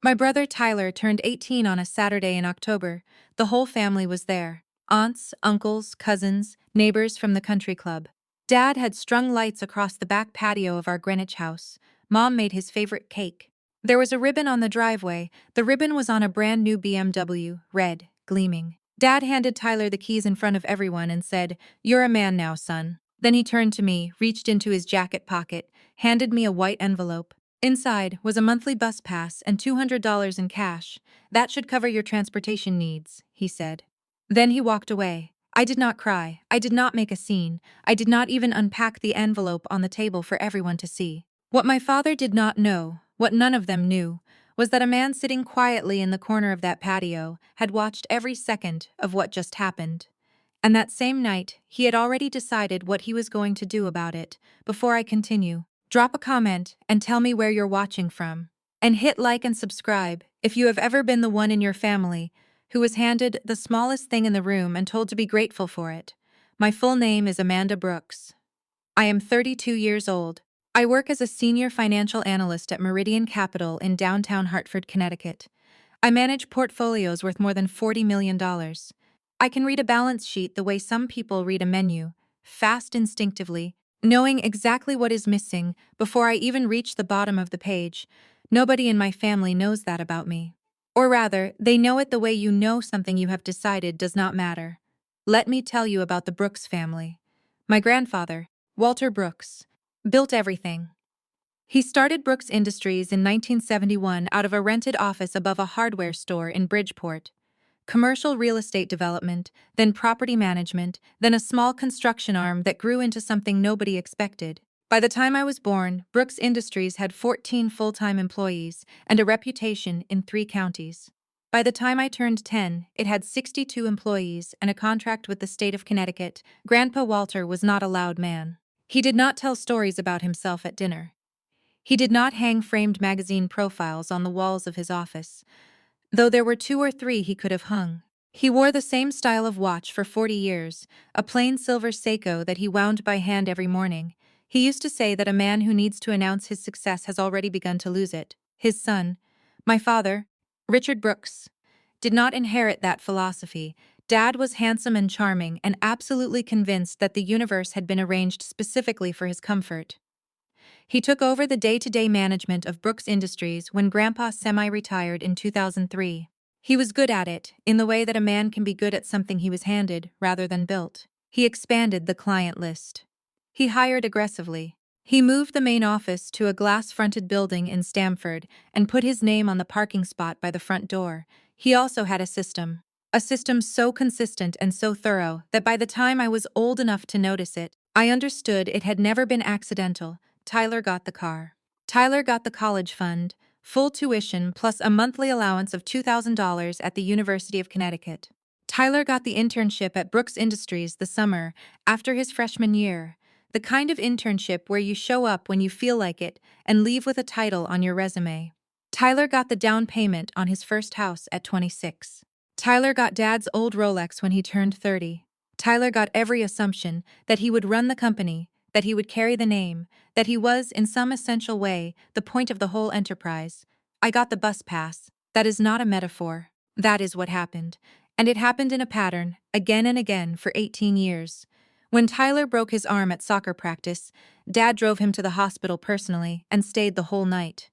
My brother Tyler turned 18 on a Saturday in October. The whole family was there. Aunts, uncles, cousins, neighbors from the country club. Dad had strung lights across the back patio of our Greenwich house. Mom made his favorite cake. There was a ribbon on the driveway. The ribbon was on a brand new BMW, red, gleaming. Dad handed Tyler the keys in front of everyone and said, "You're a man now, son." Then he turned to me, reached into his jacket pocket, handed me a white envelope. Inside was a monthly bus pass and $200 in cash. "That should cover your transportation needs," he said. Then he walked away. I did not cry. I did not make a scene. I did not even unpack the envelope on the table for everyone to see. What my father did not know, what none of them knew, was that a man sitting quietly in the corner of that patio had watched every second of what just happened. And that same night, he had already decided what he was going to do about it. Before I continue, drop a comment and tell me where you're watching from. And hit like and subscribe if you have ever been the one in your family who was handed the smallest thing in the room and told to be grateful for it. My full name is Amanda Brooks. I am 32 years old. I work as a senior financial analyst at Meridian Capital in downtown Hartford, Connecticut. I manage portfolios worth more than $40 million. I can read a balance sheet the way some people read a menu, fast instinctively, knowing exactly what is missing before I even reach the bottom of the page. Nobody in my family knows that about me. Or rather, they know it the way you know something you have decided does not matter. Let me tell you about the Brooks family. My grandfather, Walter Brooks, built everything. He started Brooks Industries in 1971 out of a rented office above a hardware store in Bridgeport. Commercial real estate development, then property management, then a small construction arm that grew into something nobody expected. By the time I was born, Brooks Industries had 14 full-time employees and a reputation in 3 counties. By the time I turned 10, it had 62 employees and a contract with the state of Connecticut. Grandpa Walter was not a loud man. He did not tell stories about himself at dinner. He did not hang framed magazine profiles on the walls of his office, though there were 2 or 3 he could have hung. He wore the same style of watch for 40 years, a plain silver Seiko that he wound by hand every morning. He used to say that a man who needs to announce his success has already begun to lose it. His son, my father, Richard Brooks, did not inherit that philosophy. Dad was handsome and charming and absolutely convinced that the universe had been arranged specifically for his comfort. He took over the day-to-day management of Brooks Industries when Grandpa semi-retired in 2003. He was good at it, in the way that a man can be good at something he was handed rather than built. He expanded the client list. He hired aggressively. He moved the main office to a glass-fronted building in Stamford and put his name on the parking spot by the front door. He also had a system so consistent and so thorough that by the time I was old enough to notice it, I understood it had never been accidental. Tyler got the car. Tyler got the college fund, full tuition plus a monthly allowance of $2,000 at the University of Connecticut. Tyler got the internship at Brooks Industries the summer after his freshman year, the kind of internship where you show up when you feel like it and leave with a title on your resume. Tyler got the down payment on his first house at 26. Tyler got Dad's old Rolex when he turned 30. Tyler got every assumption that he would run the company, that he would carry the name, that he was, in some essential way, the point of the whole enterprise. I got the bus pass. That is not a metaphor. That is what happened. And it happened in a pattern, again and again, for 18 years. When Tyler broke his arm at soccer practice, Dad drove him to the hospital personally and stayed the whole night.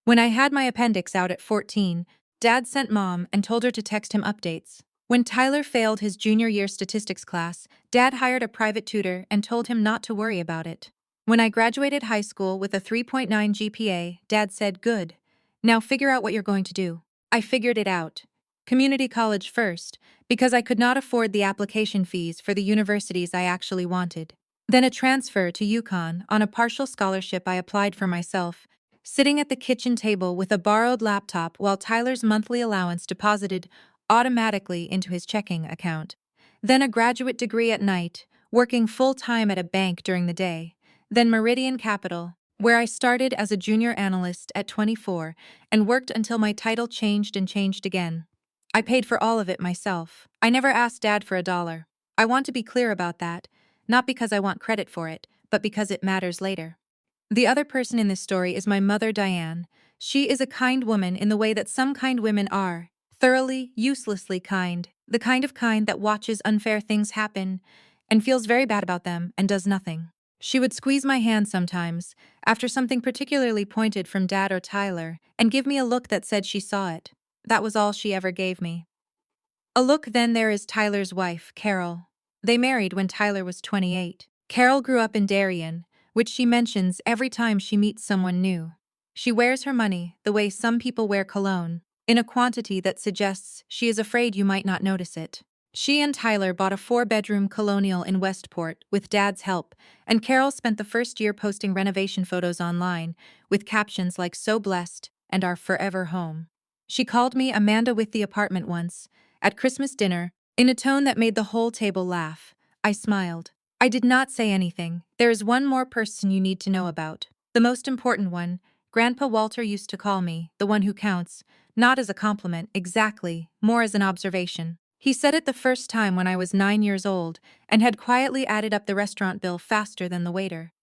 When I had my appendix out at 14, Dad sent Mom and told her to text him updates. When Tyler failed his junior year statistics class, Dad hired a private tutor and told him not to worry about it. When I graduated high school with a 3.9 GPA, Dad said, "Good. Now figure out what you're going to do." I figured it out. Community college first, because I could not afford the application fees for the universities I actually wanted. Then a transfer to UConn on a partial scholarship I applied for myself, sitting at the kitchen table with a borrowed laptop while Tyler's monthly allowance deposited automatically into his checking account. Then a graduate degree at night, working full-time at a bank during the day. Then Meridian Capital, where I started as a junior analyst at 24 and worked until my title changed and changed again. I paid for all of it myself. I never asked Dad for $1. I want to be clear about that, not because I want credit for it, but because it matters later. The other person in this story is my mother, Diane. She is a kind woman in the way that some kind women are, thoroughly, uselessly kind, the kind that watches unfair things happen and feels very bad about them and does nothing. She would squeeze my hand sometimes, after something particularly pointed from Dad or Tyler, and give me a look that said she saw it. That was all she ever gave me. A look. Then there is Tyler's wife, Carol. They married when Tyler was 28. Carol grew up in Darien, which she mentions every time she meets someone new. She wears her money the way some people wear cologne, in a quantity that suggests she is afraid you might not notice it. She and Tyler bought a 4-bedroom colonial in Westport with Dad's help, and Carol spent the first year posting renovation photos online, with captions like "So blessed" and "Our forever home." She called me Amanda with the apartment once, at Christmas dinner, in a tone that made the whole table laugh. I smiled. I did not say anything. There is one more person you need to know about. The most important one. Grandpa Walter used to call me, the one who counts, not as a compliment, exactly, more as an observation. He said it the first time when I was 9 years old, and had quietly added up the restaurant bill faster than the waiter.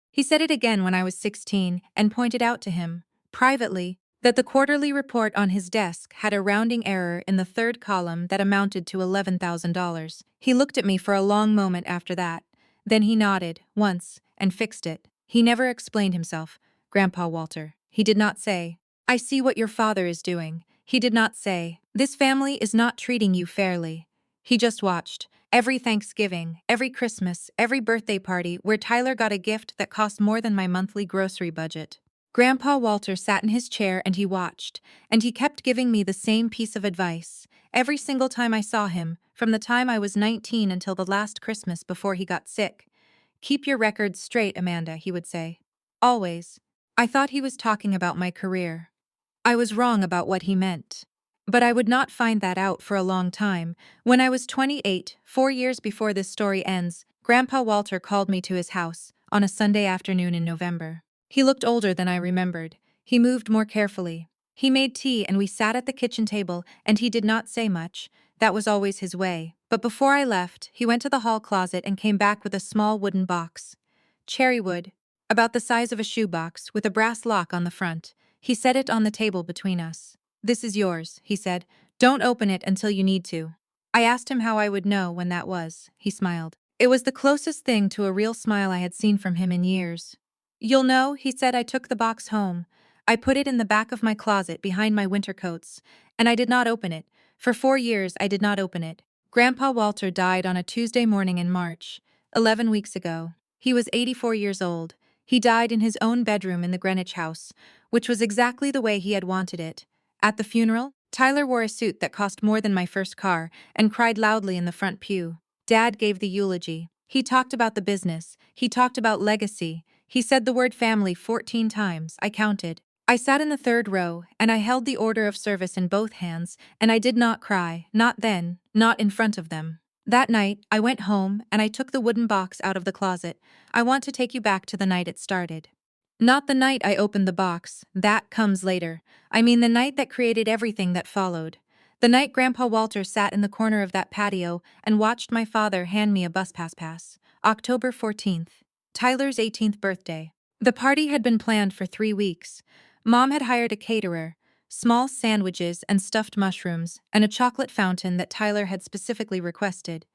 He said it again when I was 16 and pointed out to him, privately, that the quarterly report on his desk had a rounding error in the third column that amounted to $11,000. He looked at me for a long moment after that. Then he nodded, once, and fixed it. He never explained himself, Grandpa Walter. He did not say, "I see what your father is doing." He did not say, "This family is not treating you fairly." He just watched. Every Thanksgiving, every Christmas, every birthday party where Tyler got a gift that cost more than my monthly grocery budget. Grandpa Walter sat in his chair and he watched, and he kept giving me the same piece of advice, every single time I saw him, from the time I was 19 until the last Christmas before he got sick. "Keep your records straight, Amanda," he would say. Always. I thought he was talking about my career. I was wrong about what he meant. But I would not find that out for a long time. When I was 28, 4 years before this story ends, Grandpa Walter called me to his house, on a Sunday afternoon in November. He looked older than I remembered. He moved more carefully. He made tea and we sat at the kitchen table, and he did not say much. That was always his way. But before I left, he went to the hall closet and came back with a small wooden box. Cherry wood, about the size of a shoebox, with a brass lock on the front. He set it on the table between us. "This is yours," he said. "Don't open it until you need to." I asked him how I would know when that was. He smiled. It was the closest thing to a real smile I had seen from him in years. "You'll know," he said. I took the box home. I put it in the back of my closet behind my winter coats, and I did not open it. For 4 years I did not open it. Grandpa Walter died on a Tuesday morning in March, 11 weeks ago. He was 84 years old. He died in his own bedroom in the Greenwich house, which was exactly the way he had wanted it. At the funeral, Tyler wore a suit that cost more than my first car and cried loudly in the front pew. Dad gave the eulogy. He talked about the business. He talked about legacy. He said the word family 14 times. I counted. I sat in the third row, and I held the order of service in both hands, and I did not cry, not then, not in front of them. That night, I went home, and I took the wooden box out of the closet. I want to take you back to the night it started. Not the night I opened the box, that comes later. I mean the night that created everything that followed. The night Grandpa Walter sat in the corner of that patio and watched my father hand me a bus pass. October 14th. Tyler's 18th birthday. The party had been planned for 3 weeks. Mom had hired a caterer, small sandwiches and stuffed mushrooms, and a chocolate fountain that Tyler had specifically requested.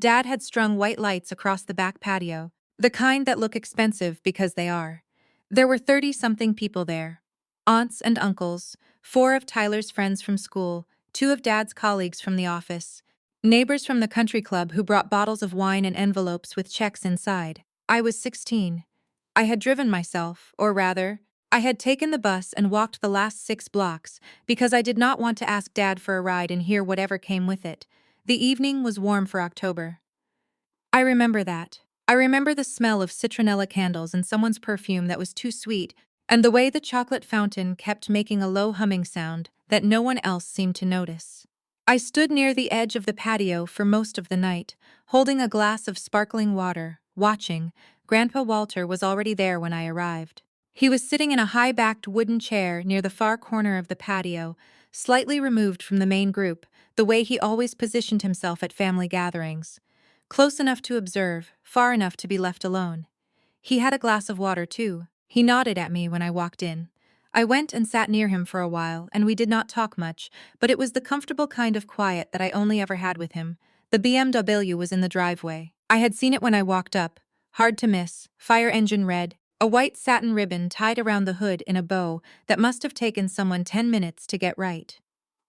Dad had strung white lights across the back patio, the kind that look expensive because they are. There were 30-something people there. Aunts and uncles, 4 of Tyler's friends from school, 2 of Dad's colleagues from the office, neighbors from the country club who brought bottles of wine and envelopes with checks inside. I was 16. I had driven myself, or rather, I had taken the bus and walked the last 6 blocks because I did not want to ask Dad for a ride and hear whatever came with it. The evening was warm for October. I remember that. I remember the smell of citronella candles and someone's perfume that was too sweet, and the way the chocolate fountain kept making a low humming sound that no one else seemed to notice. I stood near the edge of the patio for most of the night, holding a glass of sparkling water, watching. Grandpa Walter was already there when I arrived. He was sitting in a high-backed wooden chair near the far corner of the patio, slightly removed from the main group, the way he always positioned himself at family gatherings. Close enough to observe, far enough to be left alone. He had a glass of water, too. He nodded at me when I walked in. I went and sat near him for a while, and we did not talk much, but it was the comfortable kind of quiet that I only ever had with him. The BMW was in the driveway. I had seen it when I walked up. Hard to miss, fire engine red, a white satin ribbon tied around the hood in a bow that must have taken someone 10 minutes to get right.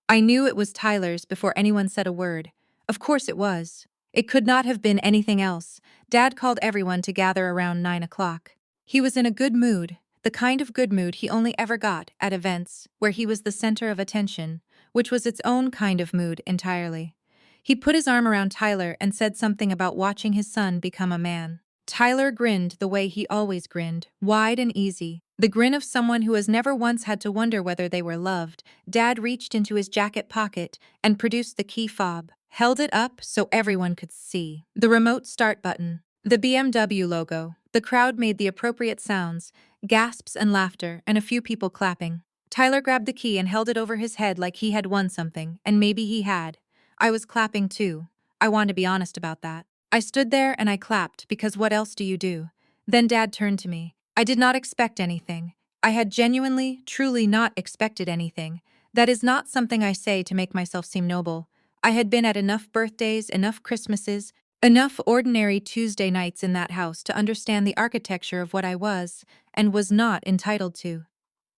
I knew it was Tyler's before anyone said a word. Of course it was. It could not have been anything else. Dad called everyone to gather around 9 o'clock. He was in a good mood, the kind of good mood he only ever got at events where he was the center of attention, which was its own kind of mood entirely. He put his arm around Tyler and said something about watching his son become a man. Tyler grinned the way he always grinned, wide and easy, the grin of someone who has never once had to wonder whether they were loved. Dad reached into his jacket pocket and produced the key fob, held it up so everyone could see the remote start button, the BMW logo. The crowd made the appropriate sounds, gasps and laughter, and a few people clapping. Tyler grabbed the key and held it over his head like he had won something, and maybe he had. I was clapping too. I want to be honest about that. I stood there and I clapped because what else do you do? Then Dad turned to me. I did not expect anything. I had genuinely, truly not expected anything. That is not something I say to make myself seem noble. I had been at enough birthdays, enough Christmases, enough ordinary Tuesday nights in that house to understand the architecture of what I was and was not entitled to.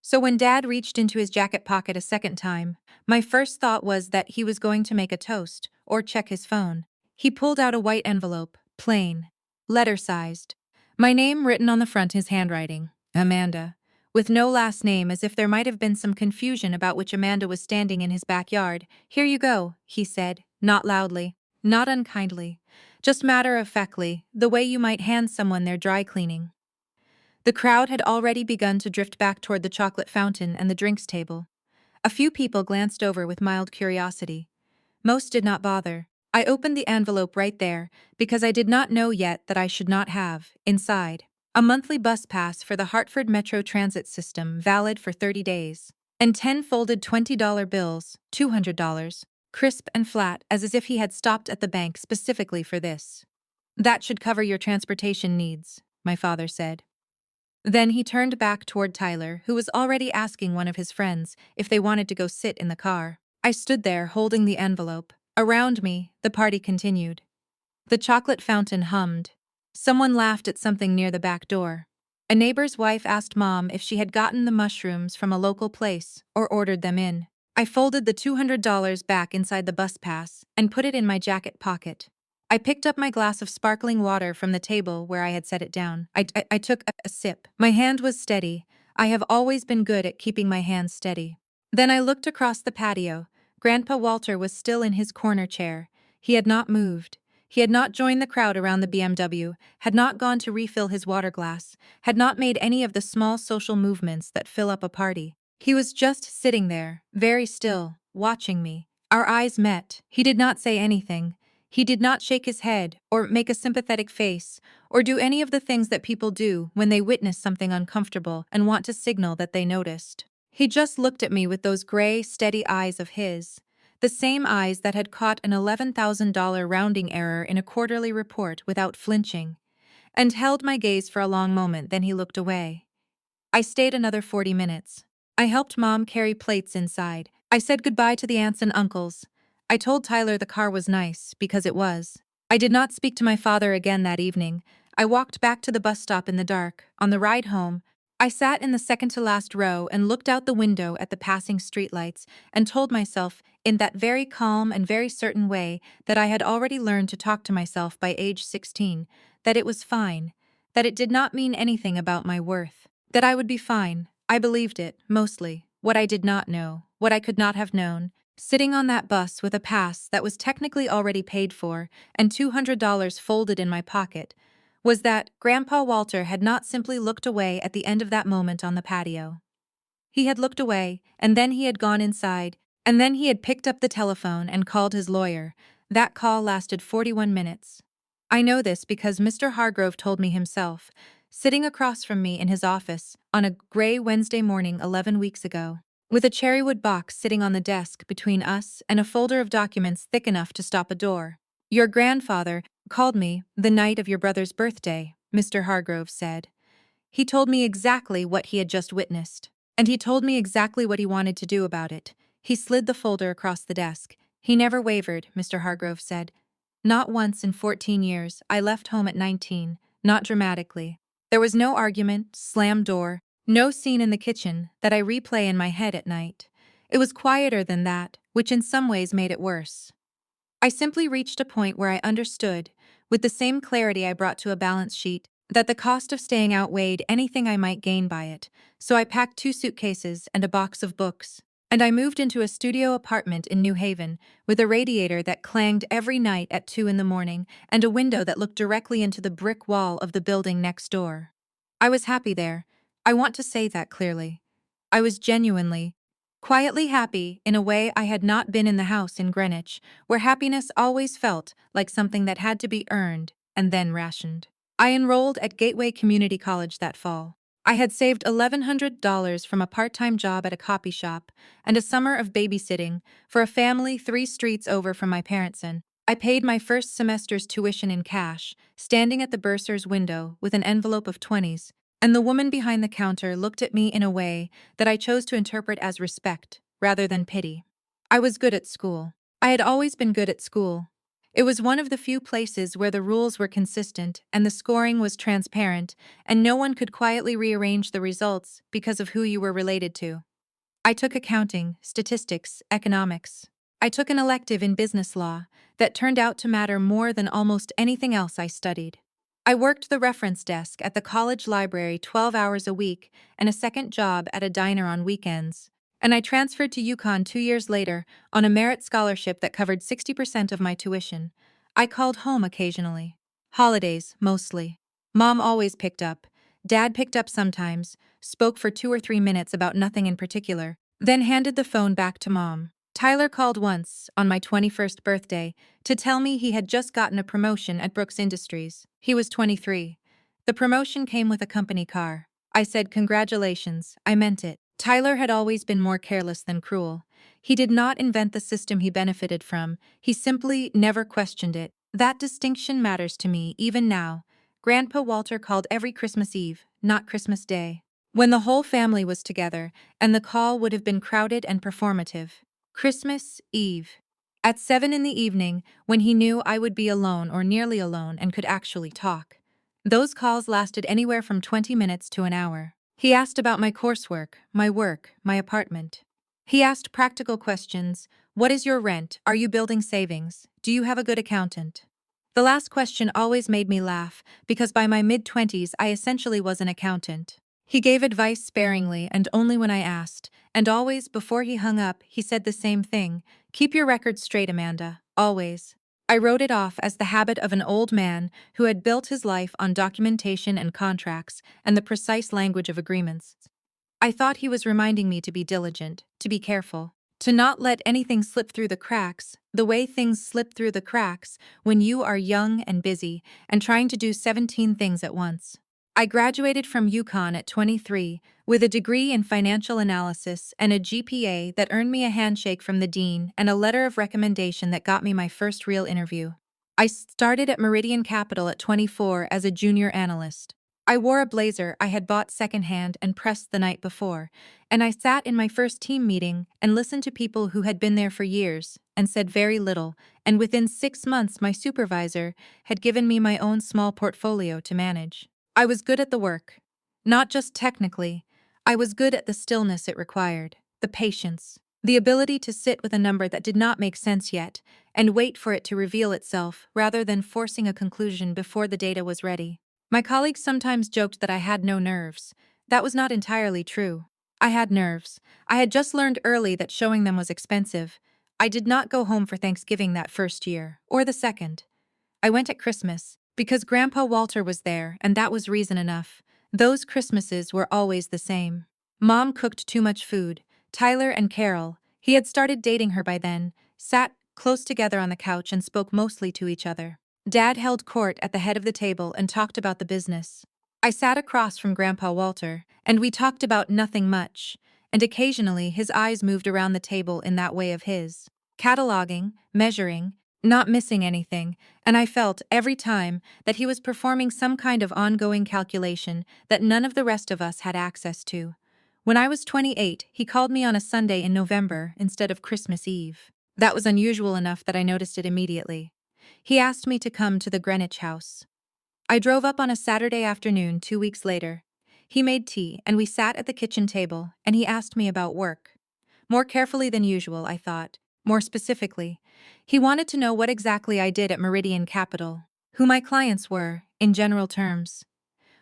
So when Dad reached into his jacket pocket a second time, my first thought was that he was going to make a toast or check his phone. He pulled out a white envelope, plain, letter-sized. My name written on the front, his handwriting, Amanda, with no last name, as if there might have been some confusion about which Amanda was standing in his backyard. Here you go, he said, not loudly, not unkindly, just matter-of-factly, the way you might hand someone their dry cleaning. The crowd had already begun to drift back toward the chocolate fountain and the drinks table. A few people glanced over with mild curiosity. Most did not bother. I opened the envelope right there, because I did not know yet that I should not have, inside, a monthly bus pass for the Hartford Metro Transit System valid for 30 days, and 10 folded $20 bills, $200, crisp and flat as if he had stopped at the bank specifically for this. That should cover your transportation needs, my father said. Then he turned back toward Tyler, who was already asking one of his friends if they wanted to go sit in the car. I stood there holding the envelope. Around me, the party continued. The chocolate fountain hummed. Someone laughed at something near the back door. A neighbor's wife asked Mom if she had gotten the mushrooms from a local place or ordered them in. I folded the $200 back inside the bus pass and put it in my jacket pocket. I picked up my glass of sparkling water from the table where I had set it down. I took a sip. My hand was steady. I have always been good at keeping my hands steady. Then I looked across the patio. Grandpa Walter was still in his corner chair. He had not moved. He had not joined the crowd around the BMW, had not gone to refill his water glass, had not made any of the small social movements that fill up a party. He was just sitting there, very still, watching me. Our eyes met. He did not say anything. He did not shake his head, or make a sympathetic face, or do any of the things that people do when they witness something uncomfortable and want to signal that they noticed. He just looked at me with those gray, steady eyes of his, the same eyes that had caught an $11,000 rounding error in a quarterly report without flinching, and held my gaze for a long moment. Then he looked away. I stayed another 40 minutes. I helped Mom carry plates inside. I said goodbye to the aunts and uncles. I told Tyler the car was nice, because it was. I did not speak to my father again that evening. I walked back to the bus stop in the dark. On the ride home, I sat in the second-to-last row and looked out the window at the passing streetlights and told myself, in that very calm and very certain way that I had already learned to talk to myself by age 16, that it was fine, that it did not mean anything about my worth, that I would be fine. I believed it, mostly. What I did not know, what I could not have known, sitting on that bus with a pass that was technically already paid for and $200 folded in my pocket, was that Grandpa Walter had not simply looked away at the end of that moment on the patio. He had looked away, and then he had gone inside, and then he had picked up the telephone and called his lawyer. That call lasted 41 minutes. I know this because Mr. Hargrove told me himself, sitting across from me in his office on a gray Wednesday morning 11 weeks ago, with a cherrywood box sitting on the desk between us and a folder of documents thick enough to stop a door. Your grandfather called me the night of your brother's birthday, Mr. Hargrove said. He told me exactly what he had just witnessed. And he told me exactly what he wanted to do about it. He slid the folder across the desk. He never wavered, Mr. Hargrove said. Not once in 14 years. I left home at 19, not dramatically. There was no argument, slam door, no scene in the kitchen that I replay in my head at night. It was quieter than that, which in some ways made it worse. I simply reached a point where I understood, with the same clarity I brought to a balance sheet, that the cost of staying outweighed anything I might gain by it, so I packed 2 suitcases and a box of books, and I moved into a studio apartment in New Haven, with a radiator that clanged every night at 2 in the morning and a window that looked directly into the brick wall of the building next door. I was happy there. I want to say that clearly. I was genuinely, quietly happy in a way I had not been in the house in Greenwich, where happiness always felt like something that had to be earned and then rationed. I enrolled at Gateway Community College that fall. I had saved $1,100 from a part-time job at a copy shop and a summer of babysitting for a family 3 streets over from my parents'. I paid my first semester's tuition in cash, standing at the bursar's window with an envelope of 20s, and the woman behind the counter looked at me in a way that I chose to interpret as respect rather than pity. I was good at school. I had always been good at school. It was one of the few places where the rules were consistent and the scoring was transparent, and no one could quietly rearrange the results because of who you were related to. I took accounting, statistics, economics. I took an elective in business law that turned out to matter more than almost anything else I studied. I worked the reference desk at the college library 12 hours a week and a second job at a diner on weekends. And I transferred to UConn 2 years later on a merit scholarship that covered 60% of my tuition. I called home occasionally. Holidays, mostly. Mom always picked up. Dad picked up sometimes, spoke for 2 or 3 minutes about nothing in particular, then handed the phone back to Mom. Tyler called once, on my 21st birthday, to tell me he had just gotten a promotion at Brooks Industries. He was 23. The promotion came with a company car. I said congratulations, I meant it. Tyler had always been more careless than cruel. He did not invent the system he benefited from, he simply never questioned it. That distinction matters to me even now. Grandpa Walter called every Christmas Eve, not Christmas Day, when the whole family was together, and the call would have been crowded and performative. Christmas Eve. At 7 in the evening, when he knew I would be alone or nearly alone and could actually talk. Those calls lasted anywhere from 20 minutes to an hour. He asked about my coursework, my work, my apartment. He asked practical questions. What is your rent? Are you building savings? Do you have a good accountant? The last question always made me laugh, because by my mid-20s I essentially was an accountant. He gave advice sparingly and only when I asked, and always, before he hung up, he said the same thing: keep your record straight, Amanda, always. I wrote it off as the habit of an old man who had built his life on documentation and contracts and the precise language of agreements. I thought he was reminding me to be diligent, to be careful, to not let anything slip through the cracks, the way things slip through the cracks when you are young and busy and trying to do 17 things at once. I graduated from UConn at 23 with a degree in financial analysis and a GPA that earned me a handshake from the dean and a letter of recommendation that got me my first real interview. I started at Meridian Capital at 24 as a junior analyst. I wore a blazer I had bought secondhand and pressed the night before, and I sat in my first team meeting and listened to people who had been there for years and said very little, and within 6 months my supervisor had given me my own small portfolio to manage. I was good at the work. Not just technically, I was good at the stillness it required, the patience, the ability to sit with a number that did not make sense yet and wait for it to reveal itself rather than forcing a conclusion before the data was ready. My colleagues sometimes joked that I had no nerves. That was not entirely true. I had nerves. I had just learned early that showing them was expensive. I did not go home for Thanksgiving that first year, or the second. I went at Christmas, because Grandpa Walter was there, and that was reason enough. Those Christmases were always the same. Mom cooked too much food. Tyler and Carol, he had started dating her by then, sat close together on the couch and spoke mostly to each other. Dad held court at the head of the table and talked about the business. I sat across from Grandpa Walter, and we talked about nothing much, and occasionally his eyes moved around the table in that way of his, cataloging, measuring, not missing anything, and I felt, every time, that he was performing some kind of ongoing calculation that none of the rest of us had access to. When I was 28, he called me on a Sunday in November instead of Christmas Eve. That was unusual enough that I noticed it immediately. He asked me to come to the Greenwich house. I drove up on a Saturday afternoon 2 weeks later. He made tea, and we sat at the kitchen table, and he asked me about work. More carefully than usual, I thought. More specifically, he wanted to know what exactly I did at Meridian Capital, who my clients were, in general terms.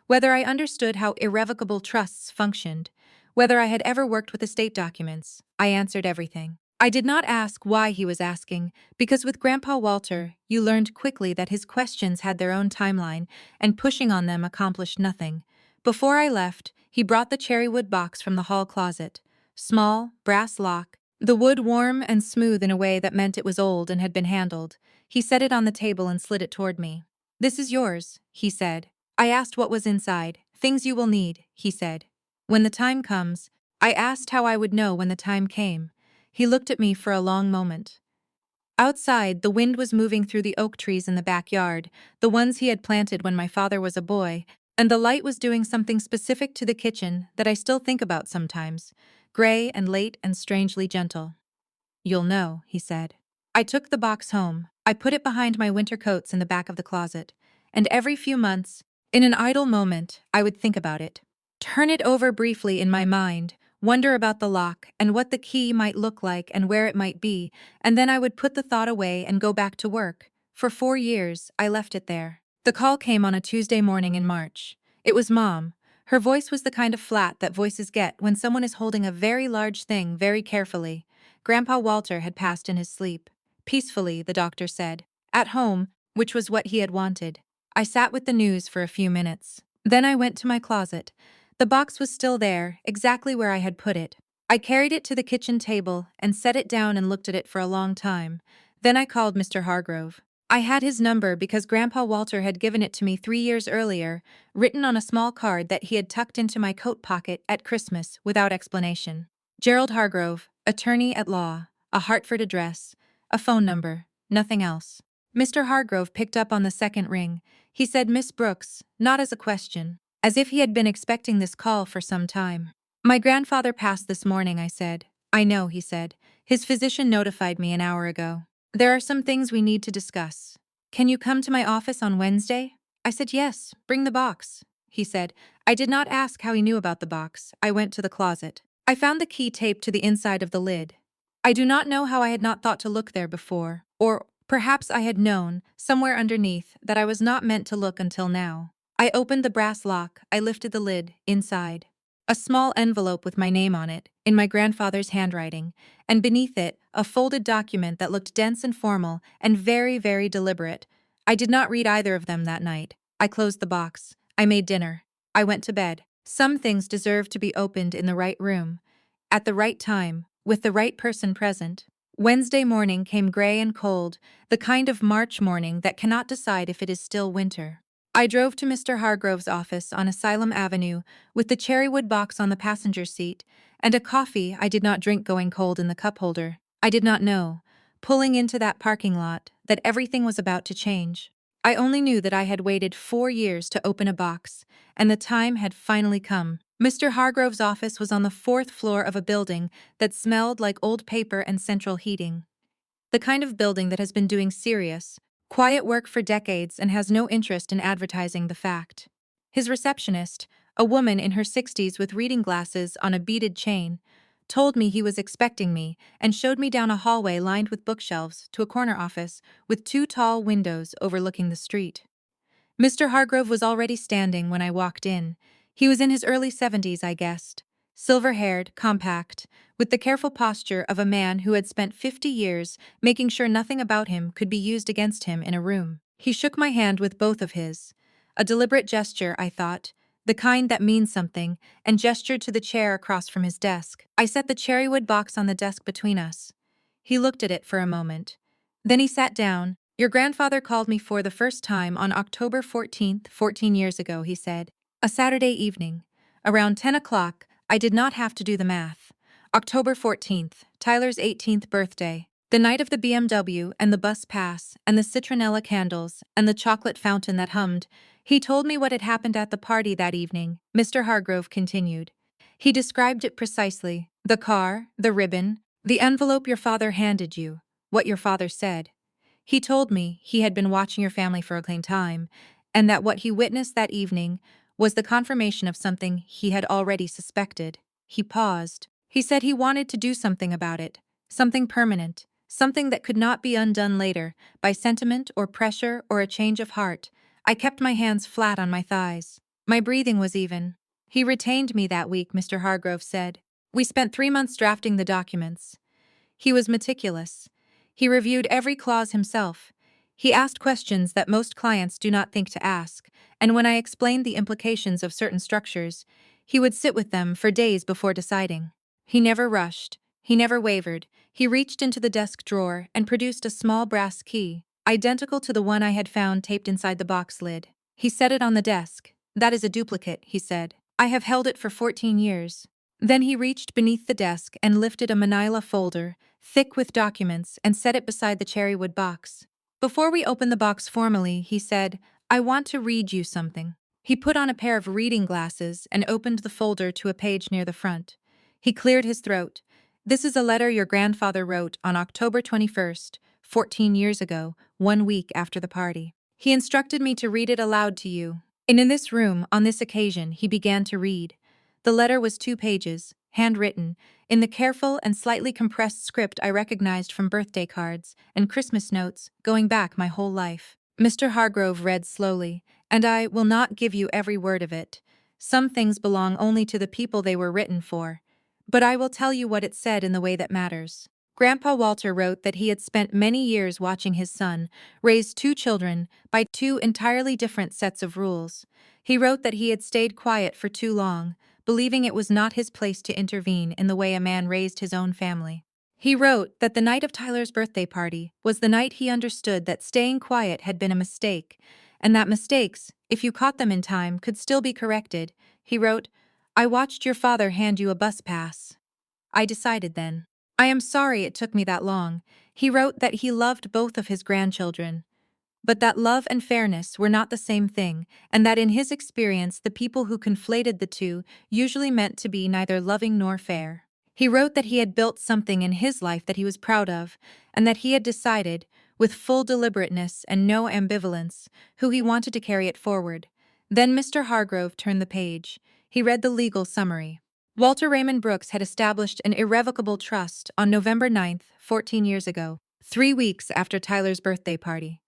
Whether I understood how irrevocable trusts functioned, whether I had ever worked with estate documents, I answered everything. I did not ask why he was asking, because with Grandpa Walter, you learned quickly that his questions had their own timeline, and pushing on them accomplished nothing. Before I left, he brought the cherrywood box from the hall closet. Small, brass lock, the wood warm and smooth in a way that meant it was old and had been handled. He set it on the table and slid it toward me. "This is yours," he said. I asked what was inside. "Things you will need," he said. "When the time comes." I asked how I would know when the time came. He looked at me for a long moment. Outside, the wind was moving through the oak trees in the backyard, the ones he had planted when my father was a boy, and the light was doing something specific to the kitchen that I still think about sometimes, gray and late and strangely gentle. "You'll know," he said. I took the box home. I put it behind my winter coats in the back of the closet. And every few months, in an idle moment, I would think about it. Turn it over briefly in my mind, wonder about the lock and what the key might look like and where it might be, and then I would put the thought away and go back to work. For 4 years, I left it there. The call came on a Tuesday morning in March. It was Mom. Her voice was the kind of flat that voices get when someone is holding a very large thing very carefully. Grandpa Walter had passed in his sleep. Peacefully, the doctor said. At home, which was what he had wanted. I sat with the news for a few minutes. Then I went to my closet. The box was still there, exactly where I had put it. I carried it to the kitchen table and set it down and looked at it for a long time. Then I called Mr. Hargrove. I had his number because Grandpa Walter had given it to me 3 years earlier, written on a small card that he had tucked into my coat pocket at Christmas without explanation. Gerald Hargrove, attorney at law, a Hartford address, a phone number, nothing else. Mr. Hargrove picked up on the second ring. He said, "Miss Brooks," not as a question, as if he had been expecting this call for some time. "My grandfather passed this morning," I said. "I know," he said. "His physician notified me an hour ago. There are some things we need to discuss. Can you come to my office on Wednesday?" I said, "Yes, bring the box," he said. I did not ask how he knew about the box. I went to the closet. I found the key taped to the inside of the lid. I do not know how I had not thought to look there before, or perhaps I had known, somewhere underneath, that I was not meant to look until now. I opened the brass lock, I lifted the lid, inside. A small envelope with my name on it, in my grandfather's handwriting, and beneath it, a folded document that looked dense and formal and very, very deliberate. I did not read either of them that night. I closed the box. I made dinner. I went to bed. Some things deserve to be opened in the right room, at the right time, with the right person present. Wednesday morning came gray and cold, the kind of March morning that cannot decide if it is still winter. I drove to Mr. Hargrove's office on Asylum Avenue with the cherrywood box on the passenger seat and a coffee I did not drink going cold in the cup holder. I did not know, pulling into that parking lot, that everything was about to change. I only knew that I had waited 4 years to open a box, and the time had finally come. Mr. Hargrove's office was on the 4th floor of a building that smelled like old paper and central heating. The kind of building that has been doing serious, quiet work for decades and has no interest in advertising the fact. His receptionist, a woman in her 60s with reading glasses on a beaded chain, told me he was expecting me and showed me down a hallway lined with bookshelves to a corner office with 2 tall windows overlooking the street. Mr. Hargrove was already standing when I walked in. He was in his early 70s, I guessed. Silver-haired, compact, with the careful posture of a man who had spent 50 years making sure nothing about him could be used against him in a room. He shook my hand with both of his. A deliberate gesture, I thought, the kind that means something, and gestured to the chair across from his desk. I set the cherrywood box on the desk between us. He looked at it for a moment. Then he sat down. "Your grandfather called me for the first time on October 14th, 14 years ago," he said. "A Saturday evening. Around 10 o'clock, I did not have to do the math. October 14th, Tyler's 18th birthday. The night of the BMW and the bus pass and the citronella candles and the chocolate fountain that hummed. He told me what had happened at the party that evening," Mr. Hargrove continued. He described it precisely: the car, the ribbon, the envelope your father handed you, what your father said. He told me he had been watching your family for a long time, and that what he witnessed that evening was the confirmation of something he had already suspected. He paused. He said he wanted to do something about it, something permanent, something that could not be undone later by sentiment or pressure or a change of heart. I kept my hands flat on my thighs. My breathing was even. He retained me that week, Mr. Hargrove said. We spent 3 months drafting the documents. He was meticulous. He reviewed every clause himself. He asked questions that most clients do not think to ask, and when I explained the implications of certain structures, he would sit with them for days before deciding. He never rushed. He never wavered. He reached into the desk drawer and produced a small brass key, identical to the one I had found taped inside the box lid. He set it on the desk. That is a duplicate, he said. I have held it for 14 years. Then he reached beneath the desk and lifted a manila folder, thick with documents, and set it beside the cherrywood box. Before we open the box formally, he said, I want to read you something. He put on a pair of reading glasses and opened the folder to a page near the front. He cleared his throat. This is a letter your grandfather wrote on October 21st, 14 years ago, 1 week after the party. He instructed me to read it aloud to you. And in this room, on this occasion, he began to read. The letter was 2 pages, handwritten, in the careful and slightly compressed script I recognized from birthday cards and Christmas notes going back my whole life. Mr. Hargrove read slowly, and I will not give you every word of it. Some things belong only to the people they were written for. But I will tell you what it said in the way that matters. Grandpa Walter wrote that he had spent many years watching his son raise 2 children by 2 entirely different sets of rules. He wrote that he had stayed quiet for too long, believing it was not his place to intervene in the way a man raised his own family. He wrote that the night of Tyler's birthday party was the night he understood that staying quiet had been a mistake, and that mistakes, if you caught them in time, could still be corrected. He wrote, I watched your father hand you a bus pass. I decided then. I am sorry it took me that long. He wrote that he loved both of his grandchildren, but that love and fairness were not the same thing, and that in his experience the people who conflated the two usually meant to be neither loving nor fair. He wrote that he had built something in his life that he was proud of, and that he had decided, with full deliberateness and no ambivalence, who he wanted to carry it forward. Then Mr. Hargrove turned the page. He read the legal summary. Walter Raymond Brooks had established an irrevocable trust on November 9th, 14 years ago, 3 weeks after Tyler's birthday party.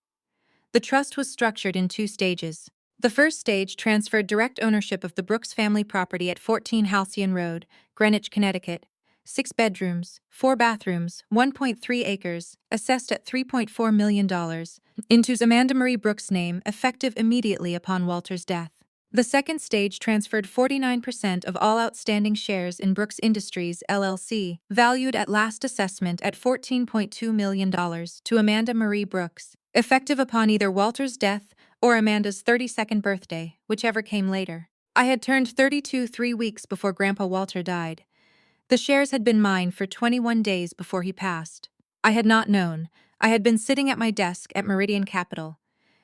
The trust was structured in 2 stages. The first stage transferred direct ownership of the Brooks family property at 14 Halcyon Road, Greenwich, Connecticut. 6 bedrooms, 4 bathrooms, 1.3 acres, assessed at $3.4 million, into Amanda Marie Brooks' name, effective immediately upon Walter's death. The second stage transferred 49% of all outstanding shares in Brooks Industries, LLC, valued at last assessment at $14.2 million, to Amanda Marie Brooks, effective upon either Walter's death or Amanda's 32nd birthday, whichever came later. I had turned 32 3 weeks before Grandpa Walter died. The shares had been mine for 21 days before he passed. I had not known. I had been sitting at my desk at Meridian Capital,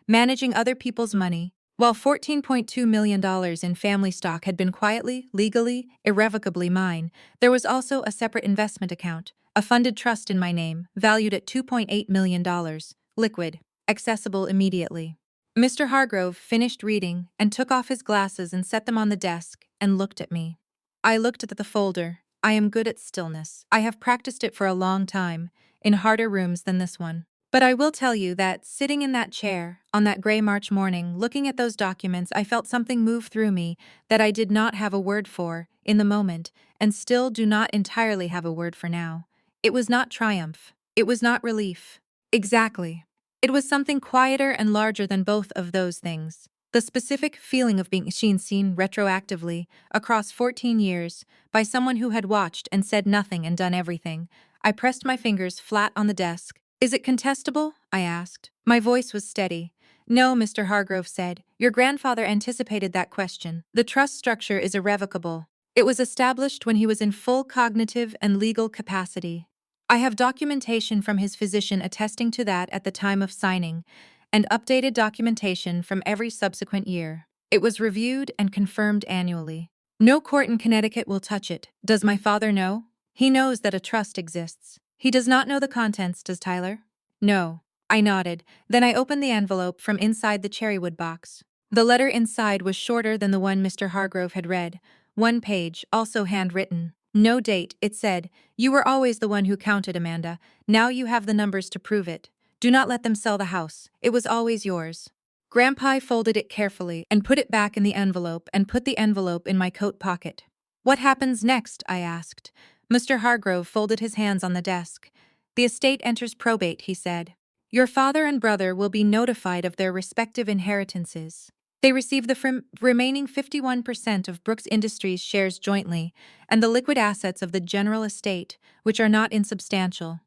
managing other people's money, while $14.2 million in family stock had been quietly, legally, irrevocably mine. There was also a separate investment account, a funded trust in my name, valued at $2.8 million, liquid, accessible immediately. Mr. Hargrove finished reading and took off his glasses and set them on the desk and looked at me. I looked at the folder. I am good at stillness. I have practiced it for a long time, in harder rooms than this one. But I will tell you that, sitting in that chair, on that gray March morning, looking at those documents, I felt something move through me that I did not have a word for, in the moment, and still do not entirely have a word for now. It was not triumph. It was not relief. Exactly. It was something quieter and larger than both of those things. The specific feeling of being seen retroactively, across 14 years, by someone who had watched and said nothing and done everything. I pressed my fingers flat on the desk. Is it contestable? I asked. My voice was steady. No, Mr. Hargrove said. Your grandfather anticipated that question. The trust structure is irrevocable. It was established when he was in full cognitive and legal capacity. I have documentation from his physician attesting to that at the time of signing, and updated documentation from every subsequent year. It was reviewed and confirmed annually. No court in Connecticut will touch it. Does my father know? He knows that a trust exists. He does not know the contents, does Tyler? No. I nodded. Then I opened the envelope from inside the cherrywood box. The letter inside was shorter than the one Mr. Hargrove had read. One page, also handwritten. No date, it said. You were always the one who counted, Amanda. Now you have the numbers to prove it. Do not let them sell the house. It was always yours. Grandpa folded it carefully and put it back in the envelope and put the envelope in my coat pocket. What happens next? I asked. Mr. Hargrove folded his hands on the desk. The estate enters probate, he said. Your father and brother will be notified of their respective inheritances. They receive the remaining 51% of Brooks Industries shares jointly and the liquid assets of the general estate, which are not insubstantial.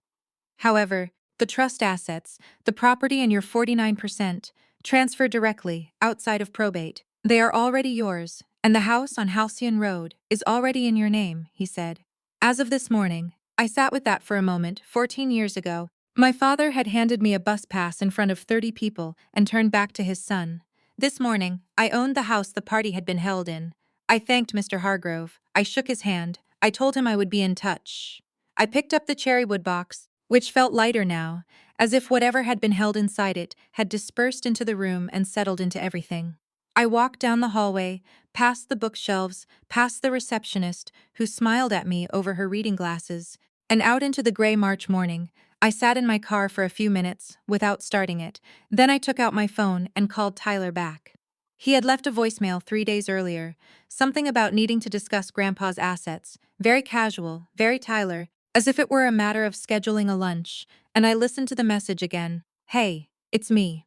However, the trust assets, the property and your 49%, transfer directly, outside of probate. They are already yours, and the house on Halcyon Road is already in your name, he said. As of this morning, I sat with that for a moment, 14 years ago. My father had handed me a bus pass in front of 30 people and turned back to his son. This morning, I owned the house the party had been held in. I thanked Mr. Hargrove. I shook his hand. I told him I would be in touch. I picked up the cherrywood box, which felt lighter now, as if whatever had been held inside it had dispersed into the room and settled into everything. I walked down the hallway, past the bookshelves, past the receptionist, who smiled at me over her reading glasses, and out into the gray March morning. I sat in my car for a few minutes, without starting it. Then I took out my phone and called Tyler back. He had left a voicemail 3 days earlier, something about needing to discuss Grandpa's assets. Very casual, very Tyler, as if it were a matter of scheduling a lunch, and I listened to the message again. Hey, it's me.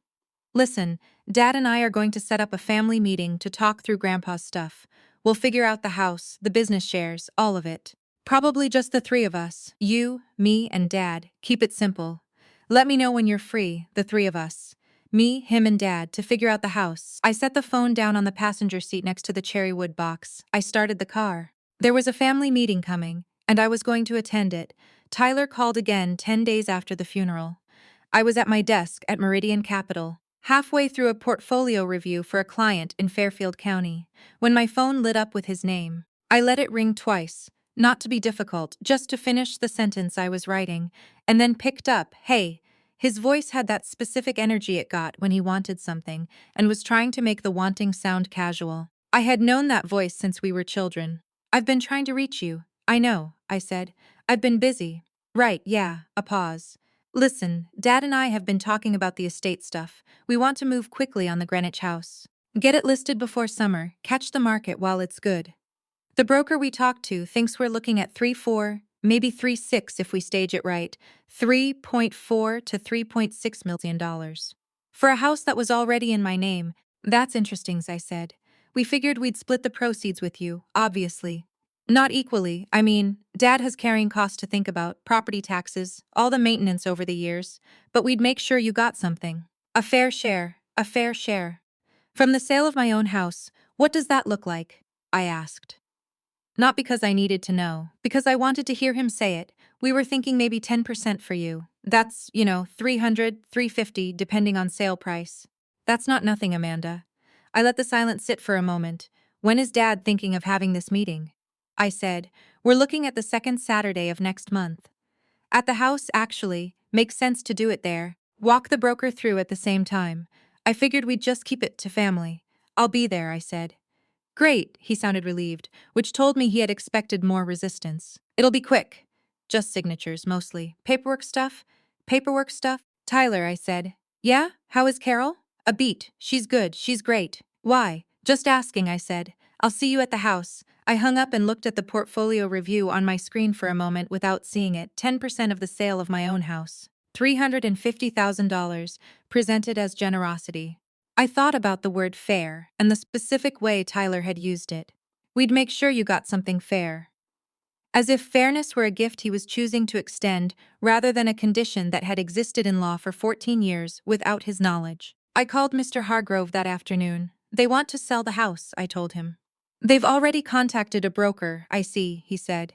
Listen, Dad and I are going to set up a family meeting to talk through Grandpa's stuff. We'll figure out the house, the business shares, all of it. Probably just the three of us, you, me, and Dad. Keep it simple. Let me know when you're free, the three of us. Me, him, and Dad, to figure out the house. I set the phone down on the passenger seat next to the cherrywood box. I started the car. There was a family meeting coming, and I was going to attend it. Tyler called again 10 days after the funeral. I was at my desk at Meridian Capital, halfway through a portfolio review for a client in Fairfield County, when my phone lit up with his name. I let it ring twice, not to be difficult, just to finish the sentence I was writing, and then picked up, hey. His voice had that specific energy it got when he wanted something, and was trying to make the wanting sound casual. I had known that voice since we were children. I've been trying to reach you. I know, I said. I've been busy. Right, yeah, a pause. Listen, Dad and I have been talking about the estate stuff. We want to move quickly on the Greenwich house. Get it listed before summer, catch the market while it's good. The broker we talked to thinks we're looking at 3.4, maybe 3.6 if we stage it right, 3.4 to $3.6 million. For a house that was already in my name. That's interesting, I said. We figured we'd split the proceeds with you, obviously. Not equally, I mean, Dad has carrying costs to think about, property taxes, all the maintenance over the years, but we'd make sure you got something. A fair share, a fair share. From the sale of my own house, what does that look like? I asked. Not because I needed to know, because I wanted to hear him say it. We were thinking maybe 10% for you. That's, 300, 350, depending on sale price. That's not nothing, Amanda. I let the silence sit for a moment. When is Dad thinking of having this meeting? I said, we're looking at the second Saturday of next month. At the house, actually. Makes sense to do it there. Walk the broker through at the same time. I figured we'd just keep it to family. I'll be there, I said. Great, he sounded relieved, which told me he had expected more resistance. It'll be quick. Just signatures, mostly. Paperwork stuff? Paperwork stuff? Tyler, I said. Yeah? How is Carol? A beat. She's good. She's great. Why? Just asking, I said. I'll see you at the house. I hung up and looked at the portfolio review on my screen for a moment without seeing it. 10% of the sale of my own house. $350,000, presented as generosity. I thought about the word fair and the specific way Tyler had used it. We'd make sure you got something fair. As if fairness were a gift he was choosing to extend rather than a condition that had existed in law for 14 years without his knowledge. I called Mr. Hargrove that afternoon. They want to sell the house, I told him. They've already contacted a broker, I see, he said.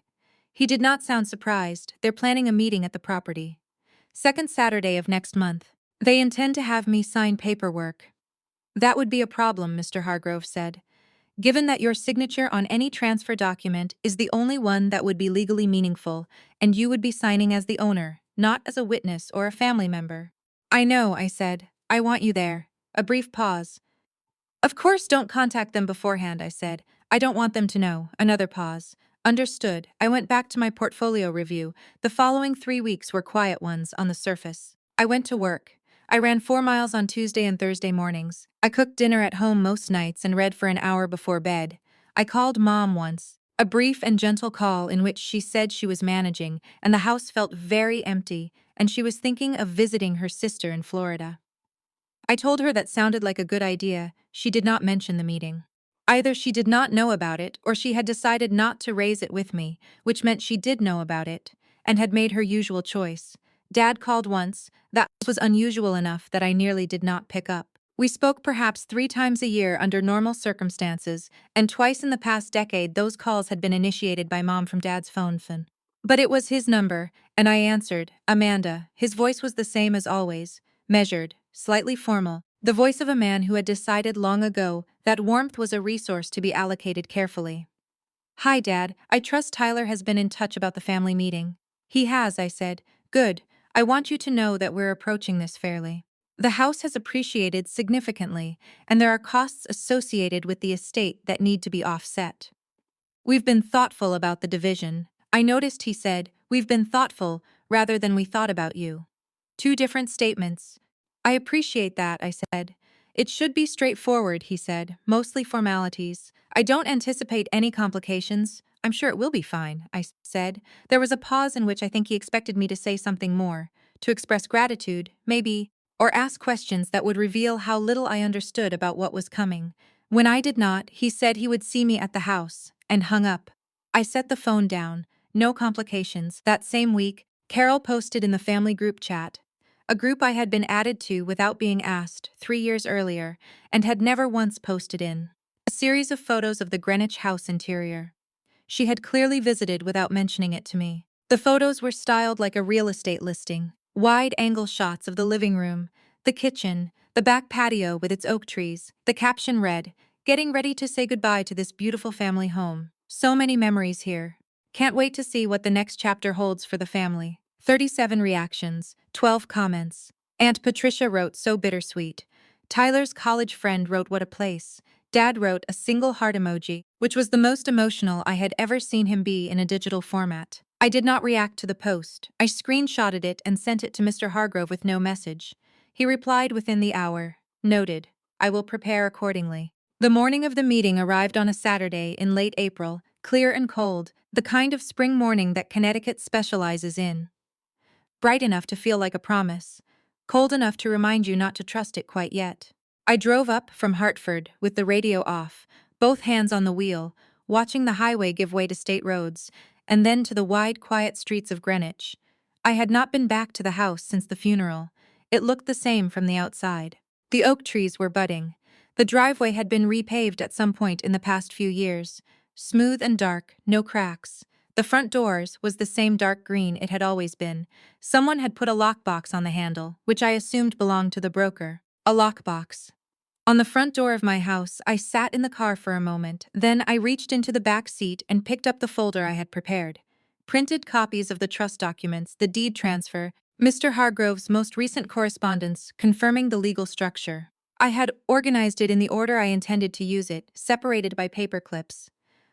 He did not sound surprised. They're planning a meeting at the property. Second Saturday of next month. They intend to have me sign paperwork. That would be a problem, Mr. Hargrove said. given that your signature on any transfer document is the only one that would be legally meaningful, and you would be signing as the owner, not as a witness or a family member. I know, I said. I want you there. A brief pause. Of course, don't contact them beforehand, I said. I don't want them to know. Another pause. Understood. I went back to my portfolio review. The following 3 weeks were quiet ones on the surface. I went to work. I ran 4 miles on Tuesday and Thursday mornings. I cooked dinner at home most nights and read for an hour before bed. I called Mom once. A brief and gentle call in which she said she was managing, and the house felt very empty, and she was thinking of visiting her sister in Florida. I told her that sounded like a good idea. She did not mention the meeting. Either she did not know about it, or she had decided not to raise it with me, which meant she did know about it, and had made her usual choice. Dad called once. That was unusual enough that I nearly did not pick up. We spoke perhaps 3 times a year under normal circumstances, and twice in the past decade those calls had been initiated by Mom from Dad's phone. But it was his number, and I answered, Amanda. His voice was the same as always, measured, slightly formal, the voice of a man who had decided long ago that warmth was a resource to be allocated carefully. Hi, Dad. I trust Tyler has been in touch about the family meeting. He has, I said. Good. I want you to know that we're approaching this fairly. The house has appreciated significantly, and there are costs associated with the estate that need to be offset. We've been thoughtful about the division. I noticed he said, we've been thoughtful rather than we thought about you. Two different statements. I appreciate that, I said. It should be straightforward, he said, mostly formalities. I don't anticipate any complications. I'm sure it will be fine, I said. There was a pause in which I think he expected me to say something more, to express gratitude, maybe, or ask questions that would reveal how little I understood about what was coming. When I did not, he said he would see me at the house, and hung up. I set the phone down. No complications. That same week, Carol posted in the family group chat, a group I had been added to without being asked 3 years earlier, and had never once posted in, a series of photos of the Greenwich house interior. She had clearly visited without mentioning it to me. The photos were styled like a real estate listing. Wide-angle shots of the living room, the kitchen, the back patio with its oak trees. The caption read, "Getting ready to say goodbye to this beautiful family home. So many memories here. Can't wait to see what the next chapter holds for the family." 37 reactions, 12 comments. Aunt Patricia wrote, "So bittersweet." Tyler's college friend wrote, "What a place." Dad wrote a single heart emoji, which was the most emotional I had ever seen him be in a digital format. I did not react to the post. I screenshotted it and sent it to Mr. Hargrove with no message. He replied within the hour. Noted. I will prepare accordingly. The morning of the meeting arrived on a Saturday in late April, clear and cold, the kind of spring morning that Connecticut specializes in. Bright enough to feel like a promise, cold enough to remind you not to trust it quite yet. I drove up from Hartford with the radio off, both hands on the wheel, watching the highway give way to state roads, and then to the wide, quiet streets of Greenwich. I had not been back to the house since the funeral. It looked the same from the outside. The oak trees were budding. The driveway had been repaved at some point in the past few years. Smooth and dark, no cracks. The front doors was the same dark green it had always been. Someone had put a lockbox on the handle, which I assumed belonged to the broker. A lockbox. On the front door of my house, I sat in the car for a moment, then I reached into the back seat and picked up the folder I had prepared. Printed copies of the trust documents, the deed transfer, Mr. Hargrove's most recent correspondence confirming the legal structure. I had organized it in the order I intended to use it, separated by paper clips.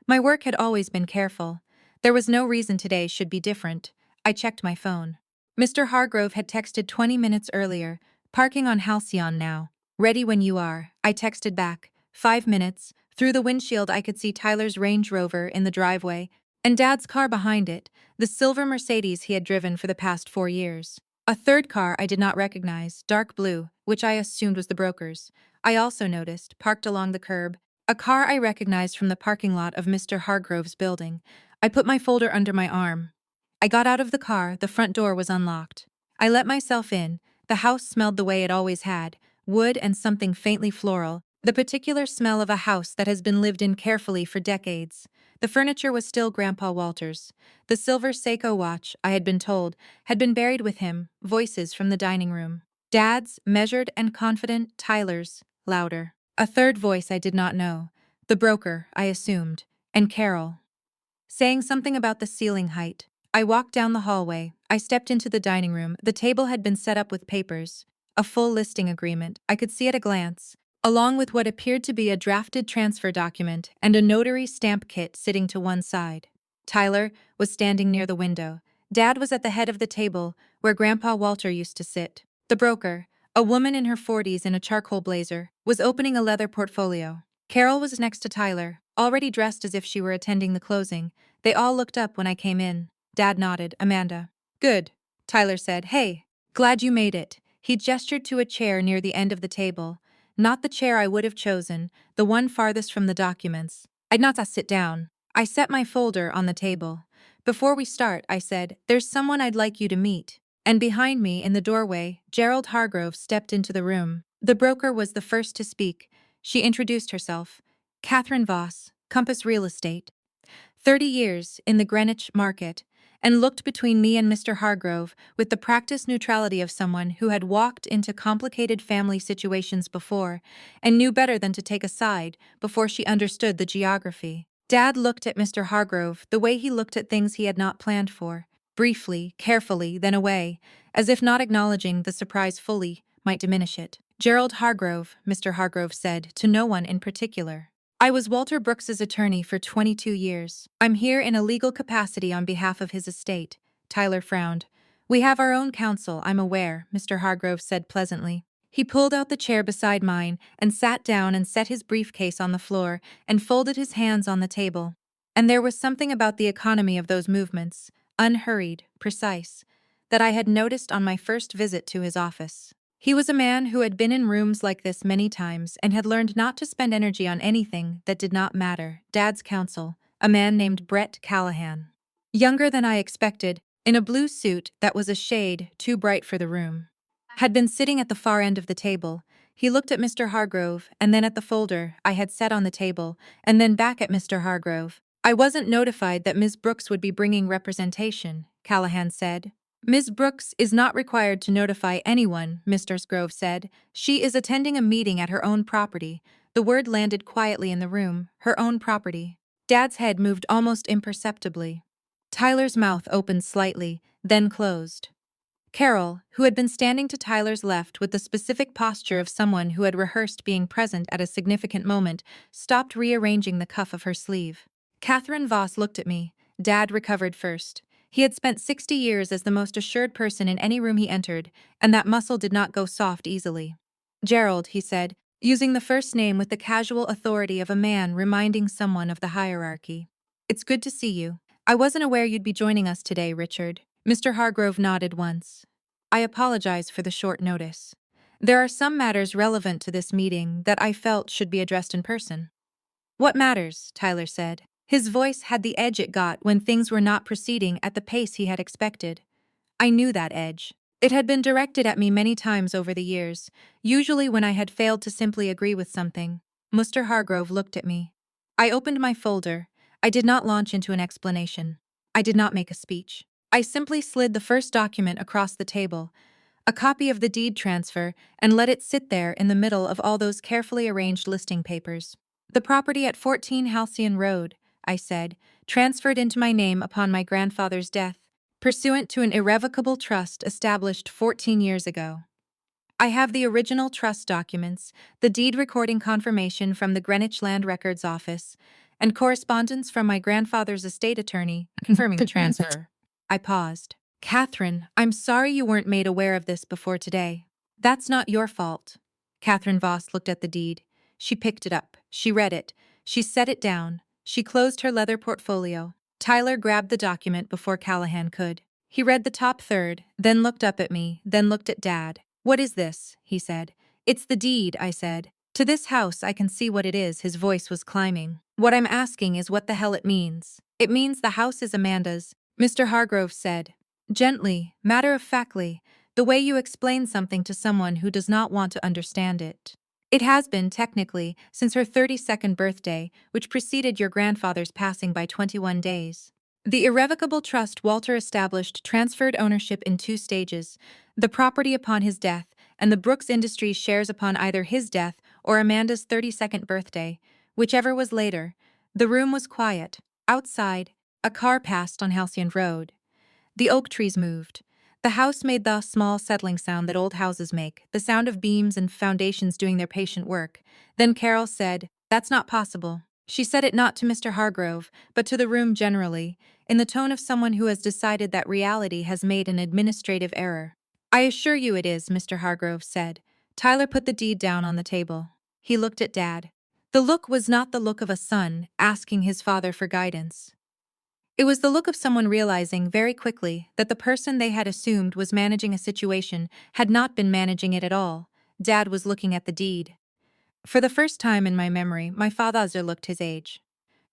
My work had always been careful. There was no reason today should be different. I checked my phone. Mr. Hargrove had texted 20 minutes earlier, "Parking on Halcyon now. Ready when you are." I texted back, 5 minutes. Through the windshield I could see Tyler's Range Rover in the driveway, and Dad's car behind it, the silver Mercedes he had driven for the past 4 years. A third car I did not recognize, dark blue, which I assumed was the broker's. I also noticed, parked along the curb, a car I recognized from the parking lot of Mr. Hargrove's building. I put my folder under my arm. I got out of the car, the front door was unlocked. I let myself in. The house smelled the way it always had, wood and something faintly floral, the particular smell of a house that has been lived in carefully for decades. The furniture was still Grandpa Walter's. The silver Seiko watch, I had been told, had been buried with him, voices from the dining room. Dad's, measured and confident, Tyler's, louder. A third voice I did not know. The broker, I assumed, and Carol. Saying something about the ceiling height. I walked down the hallway. I stepped into the dining room. The table had been set up with papers. A full listing agreement. I could see at a glance, along with what appeared to be a drafted transfer document and a notary stamp kit sitting to one side. Tyler was standing near the window. Dad was at the head of the table, where Grandpa Walter used to sit. The broker, a woman in her 40s in a charcoal blazer, was opening a leather portfolio. Carol was next to Tyler, already dressed as if she were attending the closing. They all looked up when I came in. Dad nodded. Amanda. Good. Tyler said. Hey, glad you made it. He gestured to a chair near the end of the table. Not the chair I would have chosen, the one farthest from the documents. I'd not sit down. I set my folder on the table. Before we start, I said, there's someone I'd like you to meet. And behind me, in the doorway, Gerald Hargrove stepped into the room. The broker was the first to speak. She introduced herself. Catherine Voss, Compass Real Estate. 30 years in the Greenwich market, and looked between me and Mr. Hargrove with the practiced neutrality of someone who had walked into complicated family situations before and knew better than to take a side before she understood the geography. Dad looked at Mr. Hargrove the way he looked at things he had not planned for, briefly, carefully, then away, as if not acknowledging the surprise fully might diminish it. Gerald Hargrove, Mr. Hargrove said, to no one in particular. I was Walter Brooks's attorney for 22 years. I'm here in a legal capacity on behalf of his estate. Tyler frowned. We have our own counsel, I'm aware, Mr. Hargrove said pleasantly. He pulled out the chair beside mine and sat down and set his briefcase on the floor and folded his hands on the table. And there was something about the economy of those movements, unhurried, precise, that I had noticed on my first visit to his office. He was a man who had been in rooms like this many times and had learned not to spend energy on anything that did not matter. Dad's counsel, a man named Brett Callahan. Younger than I expected, in a blue suit that was a shade too bright for the room. Had been sitting at the far end of the table. He looked at Mr. Hargrove and then at the folder I had set on the table and then back at Mr. Hargrove. I wasn't notified that Ms. Brooks would be bringing representation, Callahan said. Ms. Brooks is not required to notify anyone, Mr. Grove said. She is attending a meeting at her own property. The word landed quietly in the room. Her own property. Dad's head moved almost imperceptibly. Tyler's mouth opened slightly, then closed. Carol, who had been standing to Tyler's left with the specific posture of someone who had rehearsed being present at a significant moment, stopped rearranging the cuff of her sleeve. Catherine Voss looked at me. Dad recovered first. He had spent 60 years as the most assured person in any room he entered, and that muscle did not go soft easily. Gerald, he said, using the first name with the casual authority of a man reminding someone of the hierarchy. It's good to see you. I wasn't aware you'd be joining us today, Richard. Mr. Hargrove nodded once. I apologize for the short notice. There are some matters relevant to this meeting that I felt should be addressed in person. What matters? Tyler said. His voice had the edge it got when things were not proceeding at the pace he had expected. I knew that edge. It had been directed at me many times over the years, usually when I had failed to simply agree with something. Mr. Hargrove looked at me. I opened my folder. I did not launch into an explanation. I did not make a speech. I simply slid the first document across the table, a copy of the deed transfer, and let it sit there in the middle of all those carefully arranged listing papers. The property at 14 Halcyon Road, I said, transferred into my name upon my grandfather's death, pursuant to an irrevocable trust established 14 years ago. I have the original trust documents, the deed recording confirmation from the Greenwich Land Records Office, and correspondence from my grandfather's estate attorney confirming the transfer. I paused. Catherine, I'm sorry you weren't made aware of this before today. That's not your fault. Catherine Voss looked at the deed. She picked it up. She read it. She set it down. She closed her leather portfolio. Tyler grabbed the document before Callahan could. He read the top third, then looked up at me, then looked at Dad. What is this? He said. It's the deed, I said. To this house I can see what it is. His voice was climbing. What I'm asking is what the hell it means. It means the house is Amanda's, Mr. Hargrove said. Gently, matter-of-factly, the way you explain something to someone who does not want to understand it. It has been, technically, since her 32nd birthday, which preceded your grandfather's passing by 21 days. The irrevocable trust Walter established transferred ownership in 2 stages, the property upon his death and the Brooks Industries shares upon either his death or Amanda's 32nd birthday, whichever was later. The room was quiet. Outside, a car passed on Halcyon Road. The oak trees moved. The house made the small settling sound that old houses make, the sound of beams and foundations doing their patient work. Then Carol said, "That's not possible." She said it not to Mr. Hargrove, but to the room generally, in the tone of someone who has decided that reality has made an administrative error. "I assure you it is," Mr. Hargrove said. Tyler put the deed down on the table. He looked at Dad. The look was not the look of a son asking his father for guidance. It was the look of someone realizing very quickly that the person they had assumed was managing a situation had not been managing it at all. Dad was looking at the deed. For the first time in my memory, my father looked his age.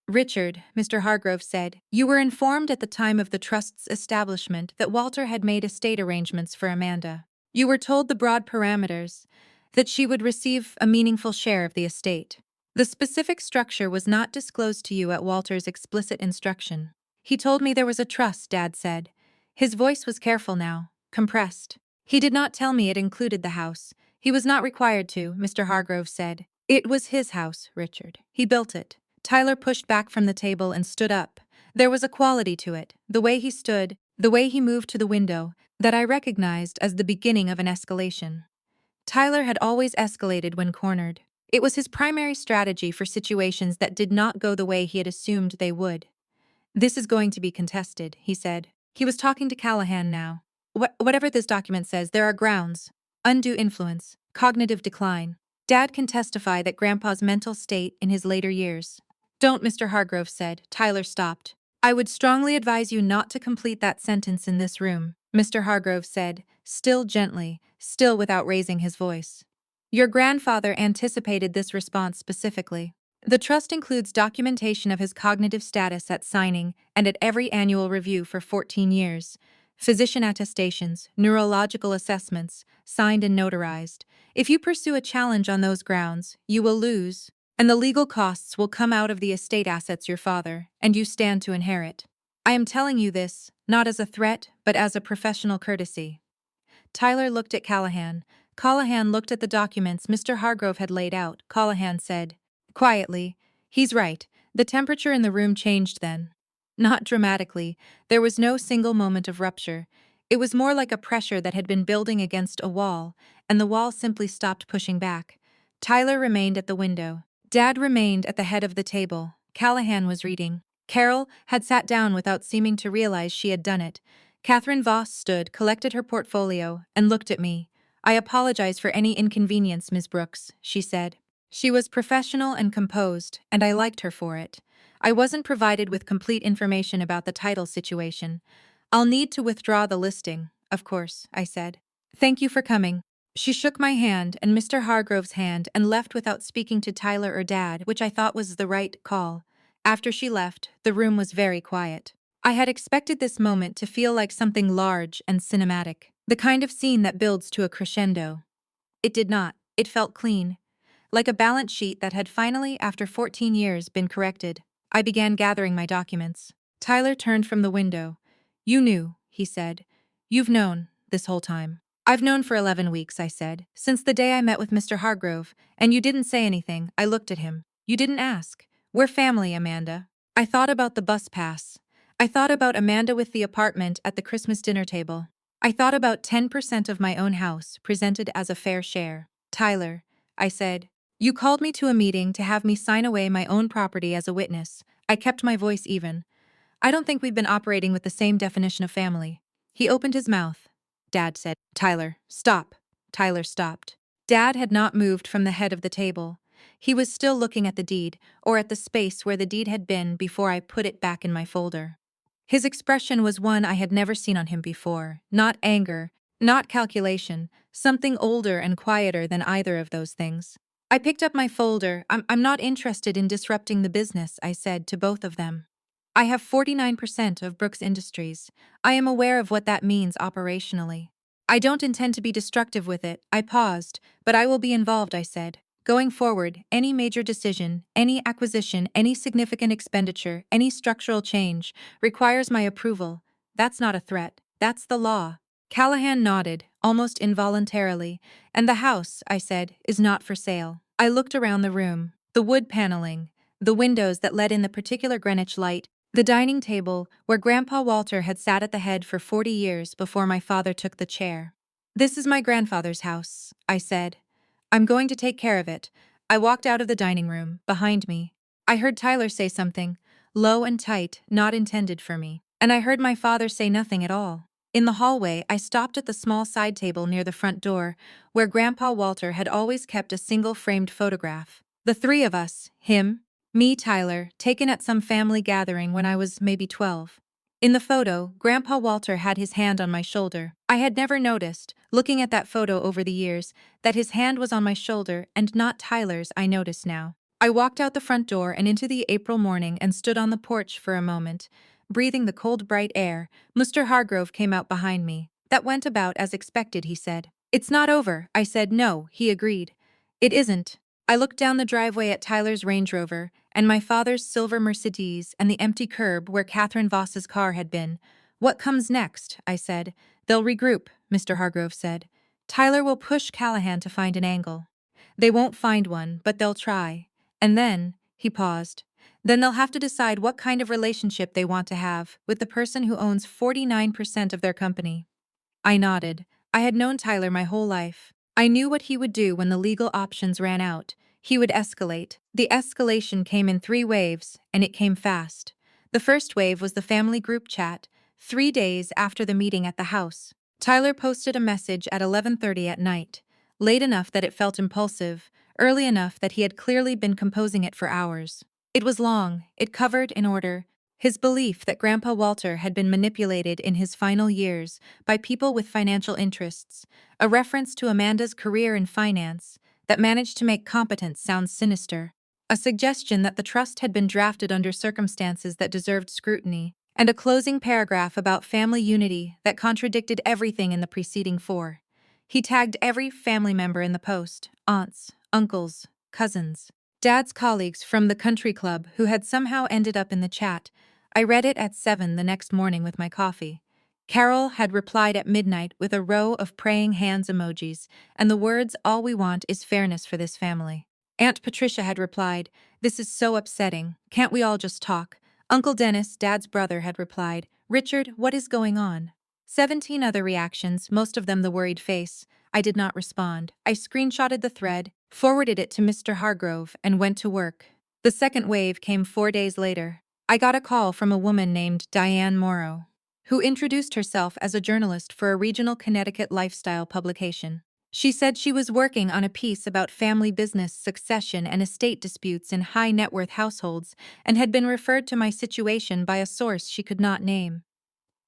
"Richard," Mr. Hargrove said, "you were informed at the time of the trust's establishment that Walter had made estate arrangements for Amanda. You were told the broad parameters, that she would receive a meaningful share of the estate. The specific structure was not disclosed to you at Walter's explicit instruction. He told me there was a trust," Dad said. His voice was careful now, compressed. "He did not tell me it included the house. He was not required to," Mr. Hargrove said. "It was his house, Richard. He built it." Tyler pushed back from the table and stood up. There was a quality to it, the way he stood, the way he moved to the window, that I recognized as the beginning of an escalation. Tyler had always escalated when cornered. It was his primary strategy for situations that did not go the way he had assumed they would. "This is going to be contested," he said. He was talking to Callahan now. Whatever this document says, there are grounds. Undue influence, cognitive decline. Dad can testify that Grandpa's mental state in his later years." "Don't," Mr. Hargrove said. Tyler stopped. "I would strongly advise you not to complete that sentence in this room," Mr. Hargrove said, still gently, still without raising his voice. "Your grandfather anticipated this response specifically. The trust includes documentation of his cognitive status at signing and at every annual review for 14 years. Physician attestations, neurological assessments, signed and notarized. If you pursue a challenge on those grounds, you will lose, and the legal costs will come out of the estate assets your father and you stand to inherit. I am telling you this, not as a threat, but as a professional courtesy." Tyler looked at Callahan. Callahan looked at the documents Mr. Hargrove had laid out. Callahan said, quietly, "He's right. The temperature in the room changed then." Not dramatically. There was no single moment of rupture. It was more like a pressure that had been building against a wall, and the wall simply stopped pushing back. Tyler remained at the window. Dad remained at the head of the table. Callahan was reading. Carol had sat down without seeming to realize she had done it. Catherine Voss stood, collected her portfolio, and looked at me. "I apologize for any inconvenience, Ms. Brooks," she said. She was professional and composed, and I liked her for it. I wasn't provided with complete information about the title situation. "I'll need to withdraw the listing, of course," I said. "Thank you for coming." She shook my hand and Mr. Hargrove's hand and left without speaking to Tyler or Dad, which I thought was the right call. After she left, the room was very quiet. I had expected this moment to feel like something large and cinematic, the kind of scene that builds to a crescendo. It did not. It felt clean, like a balance sheet that had finally, after 14 years, been corrected. I began gathering my documents. Tyler turned from the window. "You knew," he said. "You've known, this whole time." "I've known for 11 weeks, I said, "since the day I met with Mr. Hargrove, and you didn't say anything." I looked at him. "You didn't ask. We're family, Amanda." I thought about the bus pass. I thought about Amanda with the apartment at the Christmas dinner table. I thought about 10% of my own house, presented as a fair share. "Tyler," I said, "you called me to a meeting to have me sign away my own property as a witness." I kept my voice even. "I don't think we've been operating with the same definition of family." He opened his mouth. Dad said, "Tyler, stop." Tyler stopped. Dad had not moved from the head of the table. He was still looking at the deed, or at the space where the deed had been before I put it back in my folder. His expression was one I had never seen on him before. Not anger, not calculation, something older and quieter than either of those things. I picked up my folder. I'm not interested in disrupting the business," I said to both of them. "I have 49% of Brooks Industries. I am aware of what that means operationally. I don't intend to be destructive with it." I paused, "but I will be involved," I said. "Going forward, any major decision, any acquisition, any significant expenditure, any structural change, requires my approval. That's not a threat. That's the law." Callahan nodded, almost involuntarily. "And the house," I said, "is not for sale." I looked around the room. The wood paneling, the windows that let in the particular Greenwich light, the dining table where Grandpa Walter had sat at the head for 40 years before my father took the chair. "This is my grandfather's house," I said. "I'm going to take care of it." I walked out of the dining room. Behind me, I heard Tyler say something, low and tight, not intended for me. And I heard my father say nothing at all. In the hallway, I stopped at the small side table near the front door, where Grandpa Walter had always kept a single framed photograph. The three of us, him, me, Tyler, taken at some family gathering when I was maybe 12. In the photo, Grandpa Walter had his hand on my shoulder. I had never noticed, looking at that photo over the years, that his hand was on my shoulder and not Tyler's. I noticed now. I walked out the front door and into the April morning and stood on the porch for a moment, breathing the cold, bright air. Mr. Hargrove came out behind me. "That went about as expected," he said. "It's not over," I said. "No," he agreed. "It isn't." I looked down the driveway at Tyler's Range Rover and my father's silver Mercedes and the empty curb where Catherine Voss's car had been. "What comes next?" I said. "They'll regroup," Mr. Hargrove said. "Tyler will push Callahan to find an angle. They won't find one, but they'll try. And then," he paused, "then they'll have to decide what kind of relationship they want to have with the person who owns 49% of their company." I nodded. I had known Tyler my whole life. I knew what he would do when the legal options ran out. He would escalate. The escalation came in 3 waves, and it came fast. The first wave was the family group chat, 3 days after the meeting at the house. Tyler posted a message at 11:30 at night, late enough that it felt impulsive, early enough that he had clearly been composing it for hours. It was long. It covered, in order, his belief that Grandpa Walter had been manipulated in his final years by people with financial interests, a reference to Amanda's career in finance that managed to make competence sound sinister, a suggestion that the trust had been drafted under circumstances that deserved scrutiny, and a closing paragraph about family unity that contradicted everything in the preceding 4. He tagged every family member in the post: aunts, uncles, cousins, Dad's colleagues from the country club who had somehow ended up in the chat. I read it at 7 the next morning with my coffee. Carol had replied at midnight with a row of praying hands emojis and the words, "All we want is fairness for this family." Aunt Patricia had replied, "This is so upsetting. Can't we all just talk?" Uncle Dennis, Dad's brother, had replied, "Richard, what is going on?" 17 other reactions, most of them the worried face. I did not respond. I screenshotted the thread, forwarded it to Mr. Hargrove, and went to work. The second wave came 4 days later. I got a call from a woman named Diane Morrow, who introduced herself as a journalist for a regional Connecticut lifestyle publication. She said she was working on a piece about family business succession and estate disputes in high-net-worth households and had been referred to my situation by a source she could not name.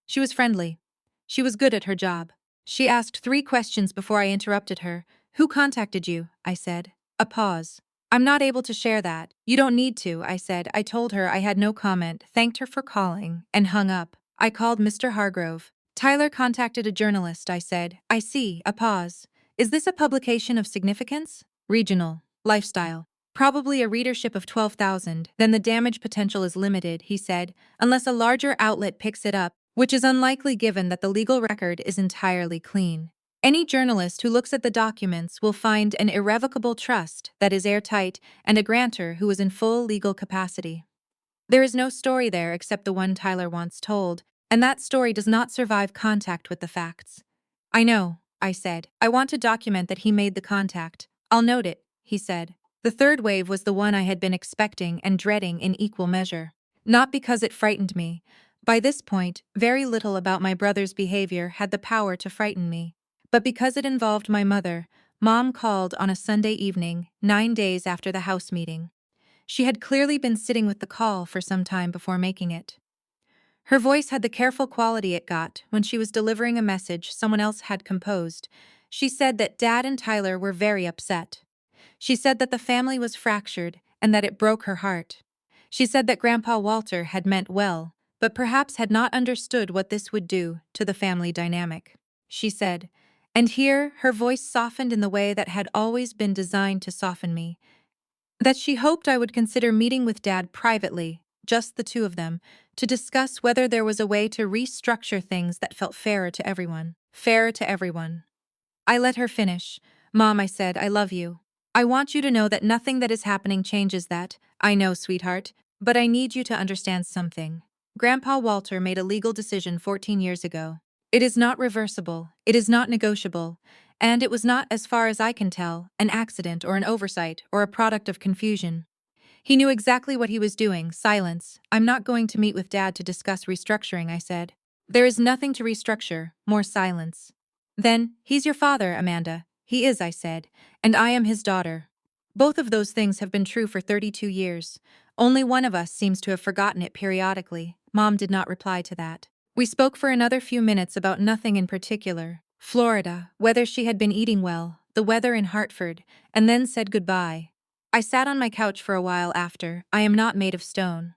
She was friendly. She was good at her job. She asked 3 questions before I interrupted her. "Who contacted you?" I said. A pause. "I'm not able to share that." "You don't need to," I said. I told her I had no comment, thanked her for calling, and hung up. I called Mr. Hargrove. "Tyler contacted a journalist," I said. "I see." A pause. "Is this a publication of significance?" "Regional. Lifestyle. Probably a readership of 12,000. "Then the damage potential is limited," he said, "unless a larger outlet picks it up, which is unlikely given that the legal record is entirely clean. Any journalist who looks at the documents will find an irrevocable trust that is airtight and a grantor who is in full legal capacity. There is no story there except the one Tyler once told, and that story does not survive contact with the facts." "I know," I said. "I want to document that he made the contact." "I'll note it," he said. The third wave was the one I had been expecting and dreading in equal measure. Not because it frightened me. By this point, very little about my brother's behavior had the power to frighten me. But because it involved my mother. Mom called on a Sunday evening, 9 days after the house meeting. She had clearly been sitting with the call for some time before making it. Her voice had the careful quality it got when she was delivering a message someone else had composed. She said that Dad and Tyler were very upset. She said that the family was fractured and that it broke her heart. She said that Grandpa Walter had meant well, but perhaps had not understood what this would do to the family dynamic. She said, and here her voice softened in the way that had always been designed to soften me, that she hoped I would consider meeting with Dad privately, just the two of them, to discuss whether there was a way to restructure things that felt fairer to everyone. Fairer to everyone. I let her finish. "Mom," I said, "I love you." I want you to know that nothing that is happening changes that. I know, sweetheart, but I need you to understand something. Grandpa Walter made a legal decision 14 years ago. It is not reversible, it is not negotiable, and it was not, as far as I can tell, an accident or an oversight or a product of confusion. He knew exactly what he was doing. Silence. I'm not going to meet with Dad to discuss restructuring, I said. There is nothing to restructure, more silence. Then, he's your father, Amanda. He is, I said, and I am his daughter. Both of those things have been true for 32 years. Only one of us seems to have forgotten it periodically. Mom did not reply to that. We spoke for another few minutes about nothing in particular. Florida, whether she had been eating well, the weather in Hartford, and then said goodbye. I sat on my couch for a while after. I am not made of stone.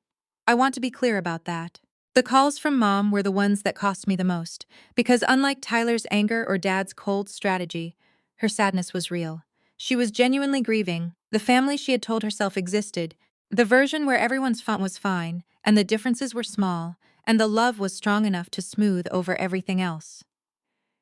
I want to be clear about that. The calls from Mom were the ones that cost me the most, because unlike Tyler's anger or Dad's cold strategy, her sadness was real. She was genuinely grieving. The family she had told herself existed, the version where everyone's fun was fine, and the differences were small, and the love was strong enough to smooth over everything else.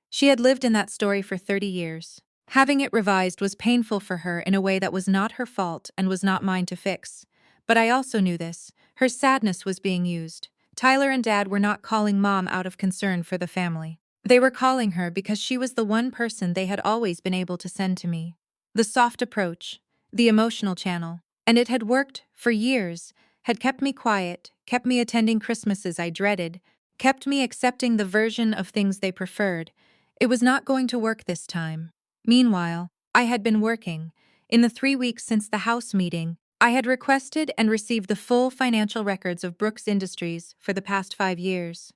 She had lived in that story for 30 years. Having it revised was painful for her in a way that was not her fault and was not mine to fix. But I also knew this. Her sadness was being used. Tyler and Dad were not calling Mom out of concern for the family. They were calling her because she was the one person they had always been able to send to me. The soft approach, the emotional channel. And it had worked for years, had kept me quiet, kept me attending Christmases I dreaded, kept me accepting the version of things they preferred. It was not going to work this time. Meanwhile, I had been working. In the 3 weeks since the House meeting, I had requested and received the full financial records of Brooks Industries for the past 5 years.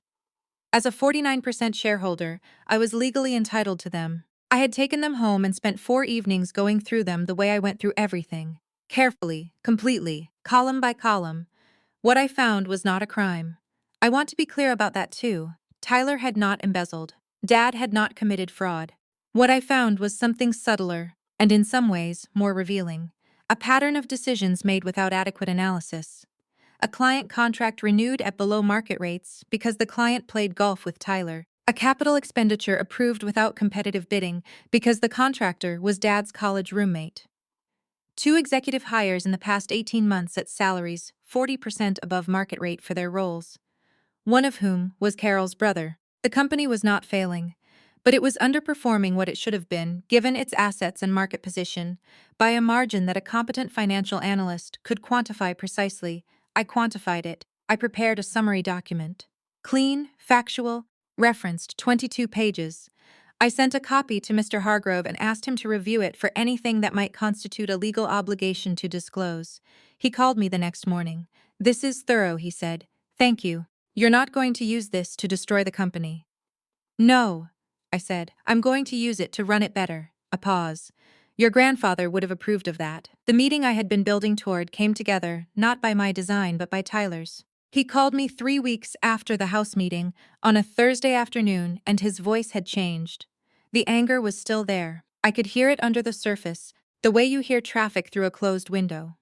As a 49% shareholder, I was legally entitled to them. I had taken them home and spent 4 evenings going through them the way I went through everything. Carefully, completely, column by column. What I found was not a crime. I want to be clear about that too. Tyler had not embezzled. Dad had not committed fraud. What I found was something subtler, and in some ways, more revealing. A pattern of decisions made without adequate analysis. A client contract renewed at below market rates because the client played golf with Tyler. A capital expenditure approved without competitive bidding because the contractor was Dad's college roommate. 2 executive hires in the past 18 months at salaries 40% above market rate for their roles. One of whom was Carol's brother. The company was not failing, but it was underperforming what it should have been, given its assets and market position, by a margin that a competent financial analyst could quantify precisely. I quantified it. I prepared a summary document. Clean, factual, referenced 22 pages. I sent a copy to Mr. Hargrove and asked him to review it for anything that might constitute a legal obligation to disclose. He called me the next morning. "This is thorough," he said. "Thank you. You're not going to use this to destroy the company." "No," I said. "I'm going to use it to run it better." A pause. "Your grandfather would have approved of that." The meeting I had been building toward came together, not by my design but by Tyler's. He called me 3 weeks after the House meeting, on a Thursday afternoon, and his voice had changed. The anger was still there. I could hear it under the surface, the way you hear traffic through a closed window.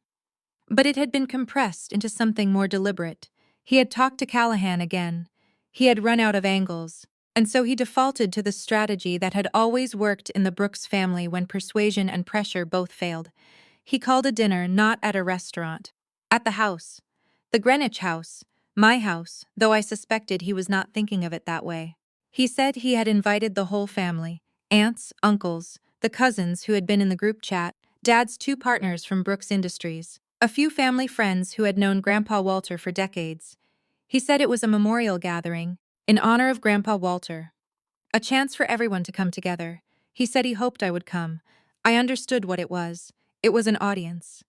But it had been compressed into something more deliberate. He had talked to Callahan again. He had run out of angles. And so he defaulted to the strategy that had always worked in the Brooks family when persuasion and pressure both failed. He called a dinner not at a restaurant, at the house. The Greenwich house, my house, though I suspected he was not thinking of it that way. He said he had invited the whole family, aunts, uncles, the cousins who had been in the group chat, Dad's 2 partners from Brooks Industries, a few family friends who had known Grandpa Walter for decades. He said it was a memorial gathering, in honor of Grandpa Walter. A chance for everyone to come together. He said he hoped I would come. I understood what it was. It was an audience.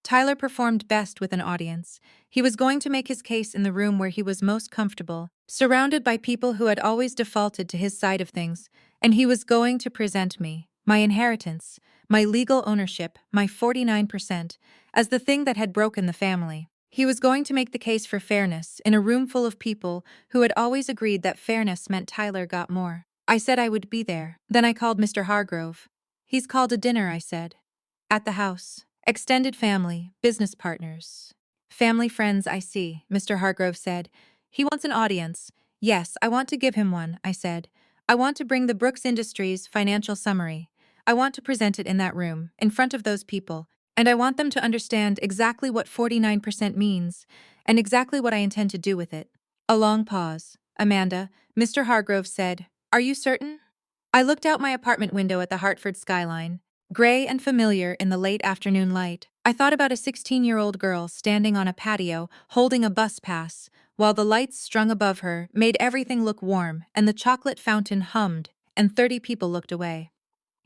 Tyler performed best with an audience. He was going to make his case in the room where he was most comfortable, surrounded by people who had always defaulted to his side of things, and he was going to present me, my inheritance, my legal ownership, my 49%, as the thing that had broken the family. He was going to make the case for fairness in a room full of people who had always agreed that fairness meant Tyler got more. I said I would be there. Then I called Mr. Hargrove. "He's called a dinner," I said. "At the house. Extended family, business partners." "Family friends, I see," Mr. Hargrove said. "He wants an audience." "Yes, I want to give him one," I said. "I want to bring the Brooks Industries financial summary. I want to present it in that room, in front of those people, and I want them to understand exactly what 49% means, and exactly what I intend to do with it. A long pause. Amanda, Mr. Hargrove said, "Are you certain?" I looked out my apartment window at the Hartford skyline, gray and familiar in the late afternoon light. I thought about a 16-year-old girl standing on a patio, holding a bus pass, while the lights strung above her made everything look warm and the chocolate fountain hummed, and 30 people looked away.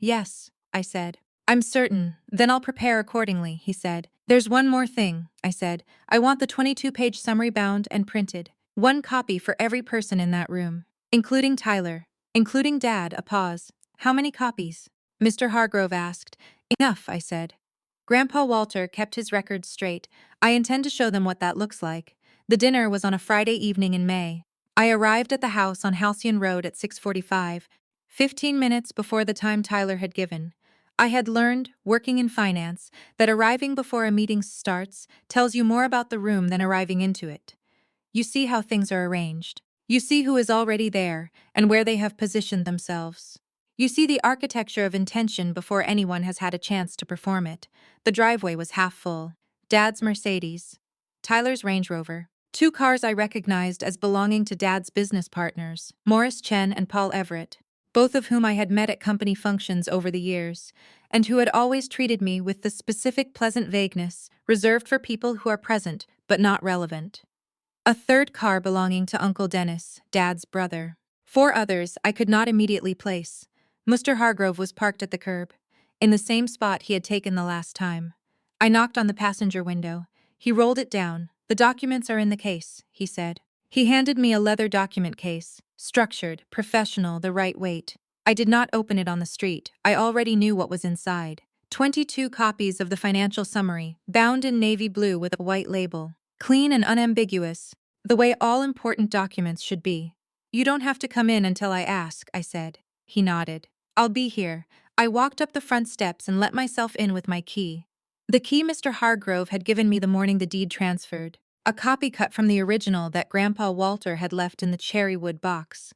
"Yes," I said. "I'm certain. Then I'll prepare accordingly," he said. "There's one more thing," I said. "I want the 22-page summary bound and printed. One copy for every person in that room. Including Tyler. Including Dad." A pause. "How many copies?" Mr. Hargrove asked. "Enough," I said. Grandpa Walter kept his records straight. I intend to show them what that looks like. The dinner was on a Friday evening in May. I arrived at the house on Halcyon Road at 6:45, 15 minutes before the time Tyler had given. I had learned, working in finance, that arriving before a meeting starts tells you more about the room than arriving into it. You see how things are arranged. You see who is already there and where they have positioned themselves. You see the architecture of intention before anyone has had a chance to perform it. The driveway was half full. Dad's Mercedes. Tyler's Range Rover. Two cars I recognized as belonging to Dad's business partners, Morris Chen and Paul Everett, both of whom I had met at company functions over the years, and who had always treated me with the specific pleasant vagueness reserved for people who are present but not relevant. A third car belonging to Uncle Dennis, Dad's brother. Four others I could not immediately place. Mr. Hargrove was parked at the curb, in the same spot he had taken the last time. I knocked on the passenger window. He rolled it down. "The documents are in the case," he said. He handed me a leather document case, structured, professional, the right weight. I did not open it on the street. I already knew what was inside. 22 copies of the financial summary, bound in navy blue with a white label. Clean and unambiguous, the way all important documents should be. "You don't have to come in until I ask," I said. He nodded. "I'll be here." I walked up the front steps and let myself in with my key. The key Mr. Hargrove had given me the morning the deed transferred. A copy cut from the original that Grandpa Walter had left in the cherry wood box.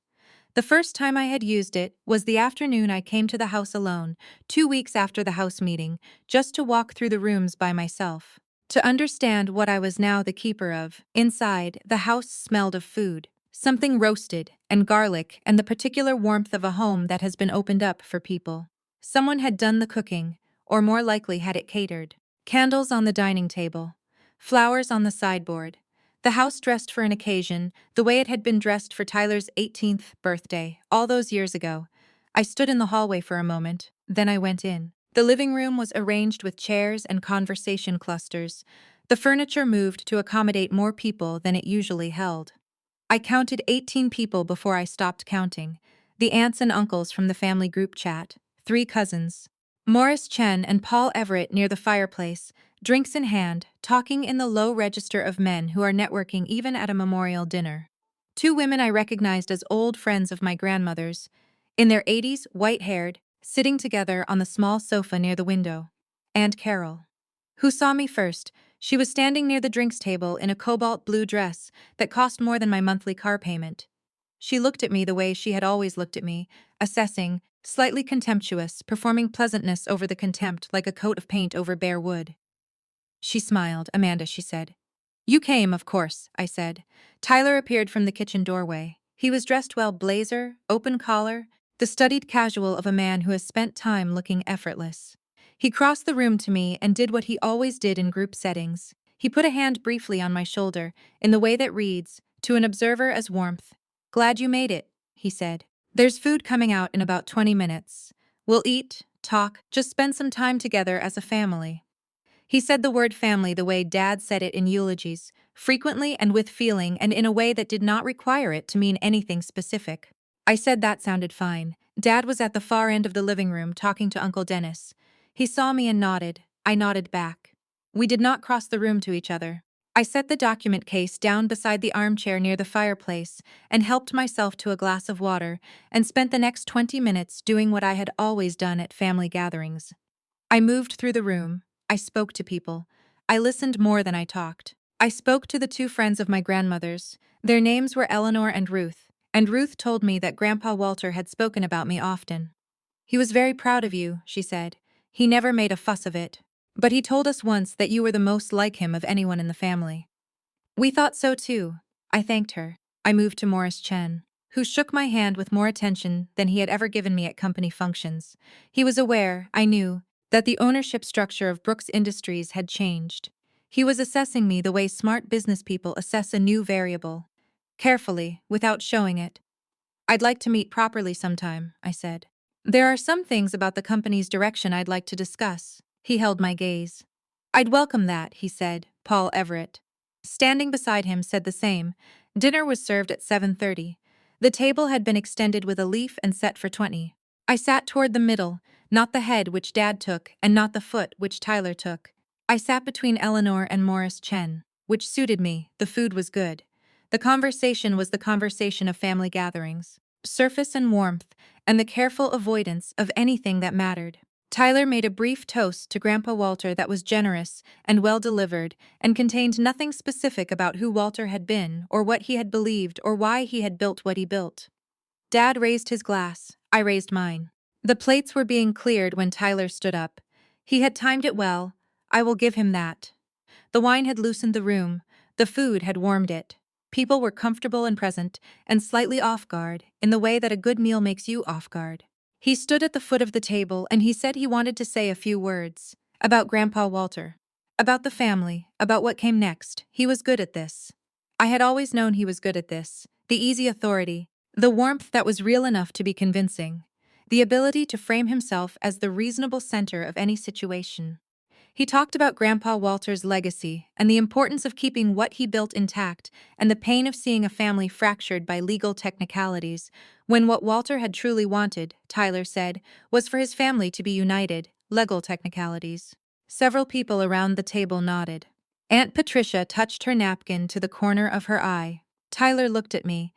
The first time I had used it was the afternoon I came to the house alone, 2 weeks after the house meeting, just to walk through the rooms by myself. To understand what I was now the keeper of. Inside, the house smelled of food, something roasted, and garlic, and the particular warmth of a home that has been opened up for people. Someone had done the cooking, or more likely had it catered. Candles on the dining table. Flowers on the sideboard. The house dressed for an occasion, the way it had been dressed for Tyler's 18th birthday, all those years ago. I stood in the hallway for a moment, then I went in. The living room was arranged with chairs and conversation clusters. The furniture moved to accommodate more people than it usually held. I counted 18 people before I stopped counting. The aunts and uncles from the family group chat, 3 cousins, Morris Chen and Paul Everett near the fireplace, drinks in hand, talking in the low register of men who are networking even at a memorial dinner. 2 women I recognized as old friends of my grandmother's, in their 80s, white-haired, sitting together on the small sofa near the window. Aunt Carol. Who saw me first? She was standing near the drinks table in a cobalt blue dress that cost more than my monthly car payment. She looked at me the way she had always looked at me, assessing, slightly contemptuous, performing pleasantness over the contempt like a coat of paint over bare wood. She smiled. "Amanda," she said. "You came, of course," I said. Tyler appeared from the kitchen doorway. He was dressed well, blazer, open collar, the studied casual of a man who has spent time looking effortless. He crossed the room to me and did what he always did in group settings. He put a hand briefly on my shoulder, in the way that reads, to an observer as warmth. "Glad you made it," he said. "There's food coming out in about 20 minutes. We'll eat, talk, just spend some time together as a family." He said the word family the way Dad said it in eulogies, frequently and with feeling and in a way that did not require it to mean anything specific. I said that sounded fine. Dad was at the far end of the living room talking to Uncle Dennis. He saw me and nodded. I nodded back. We did not cross the room to each other. I set the document case down beside the armchair near the fireplace and helped myself to a glass of water and spent the next 20 minutes doing what I had always done at family gatherings. I moved through the room. I spoke to people. I listened more than I talked. I spoke to the 2 friends of my grandmother's. Their names were Eleanor and Ruth told me that Grandpa Walter had spoken about me often. He was very proud of you, she said. He never made a fuss of it. But he told us once that you were the most like him of anyone in the family. We thought so too. I thanked her. I moved to Morris Chen, who shook my hand with more attention than he had ever given me at company functions. He was aware, I knew, that the ownership structure of Brooks Industries had changed. He was assessing me the way smart business people assess a new variable. Carefully, without showing it. I'd like to meet properly sometime, I said. There are some things about the company's direction I'd like to discuss. He held my gaze. I'd welcome that, he said. Paul Everett, standing beside him, said the same. Dinner was served at 7:30. The table had been extended with a leaf and set for 20. I sat toward the middle, not the head which Dad took and not the foot which Tyler took. I sat between Eleanor and Morris Chen, which suited me. The food was good. The conversation was the conversation of family gatherings, surface and warmth, and the careful avoidance of anything that mattered. Tyler made a brief toast to Grandpa Walter that was generous and well delivered and contained nothing specific about who Walter had been or what he had believed or why he had built what he built. Dad raised his glass. I raised mine. The plates were being cleared when Tyler stood up. He had timed it well. I will give him that. The wine had loosened the room. The food had warmed it. People were comfortable and present, and slightly off guard, in the way that a good meal makes you off guard. He stood at the foot of the table and he said he wanted to say a few words. About Grandpa Walter. About the family, about what came next. He was good at this. I had always known he was good at this. The easy authority. The warmth that was real enough to be convincing. The ability to frame himself as the reasonable center of any situation. He talked about Grandpa Walter's legacy and the importance of keeping what he built intact and the pain of seeing a family fractured by legal technicalities, when what Walter had truly wanted, Tyler said, was for his family to be united, legal technicalities. Several people around the table nodded. Aunt Patricia touched her napkin to the corner of her eye. Tyler looked at me.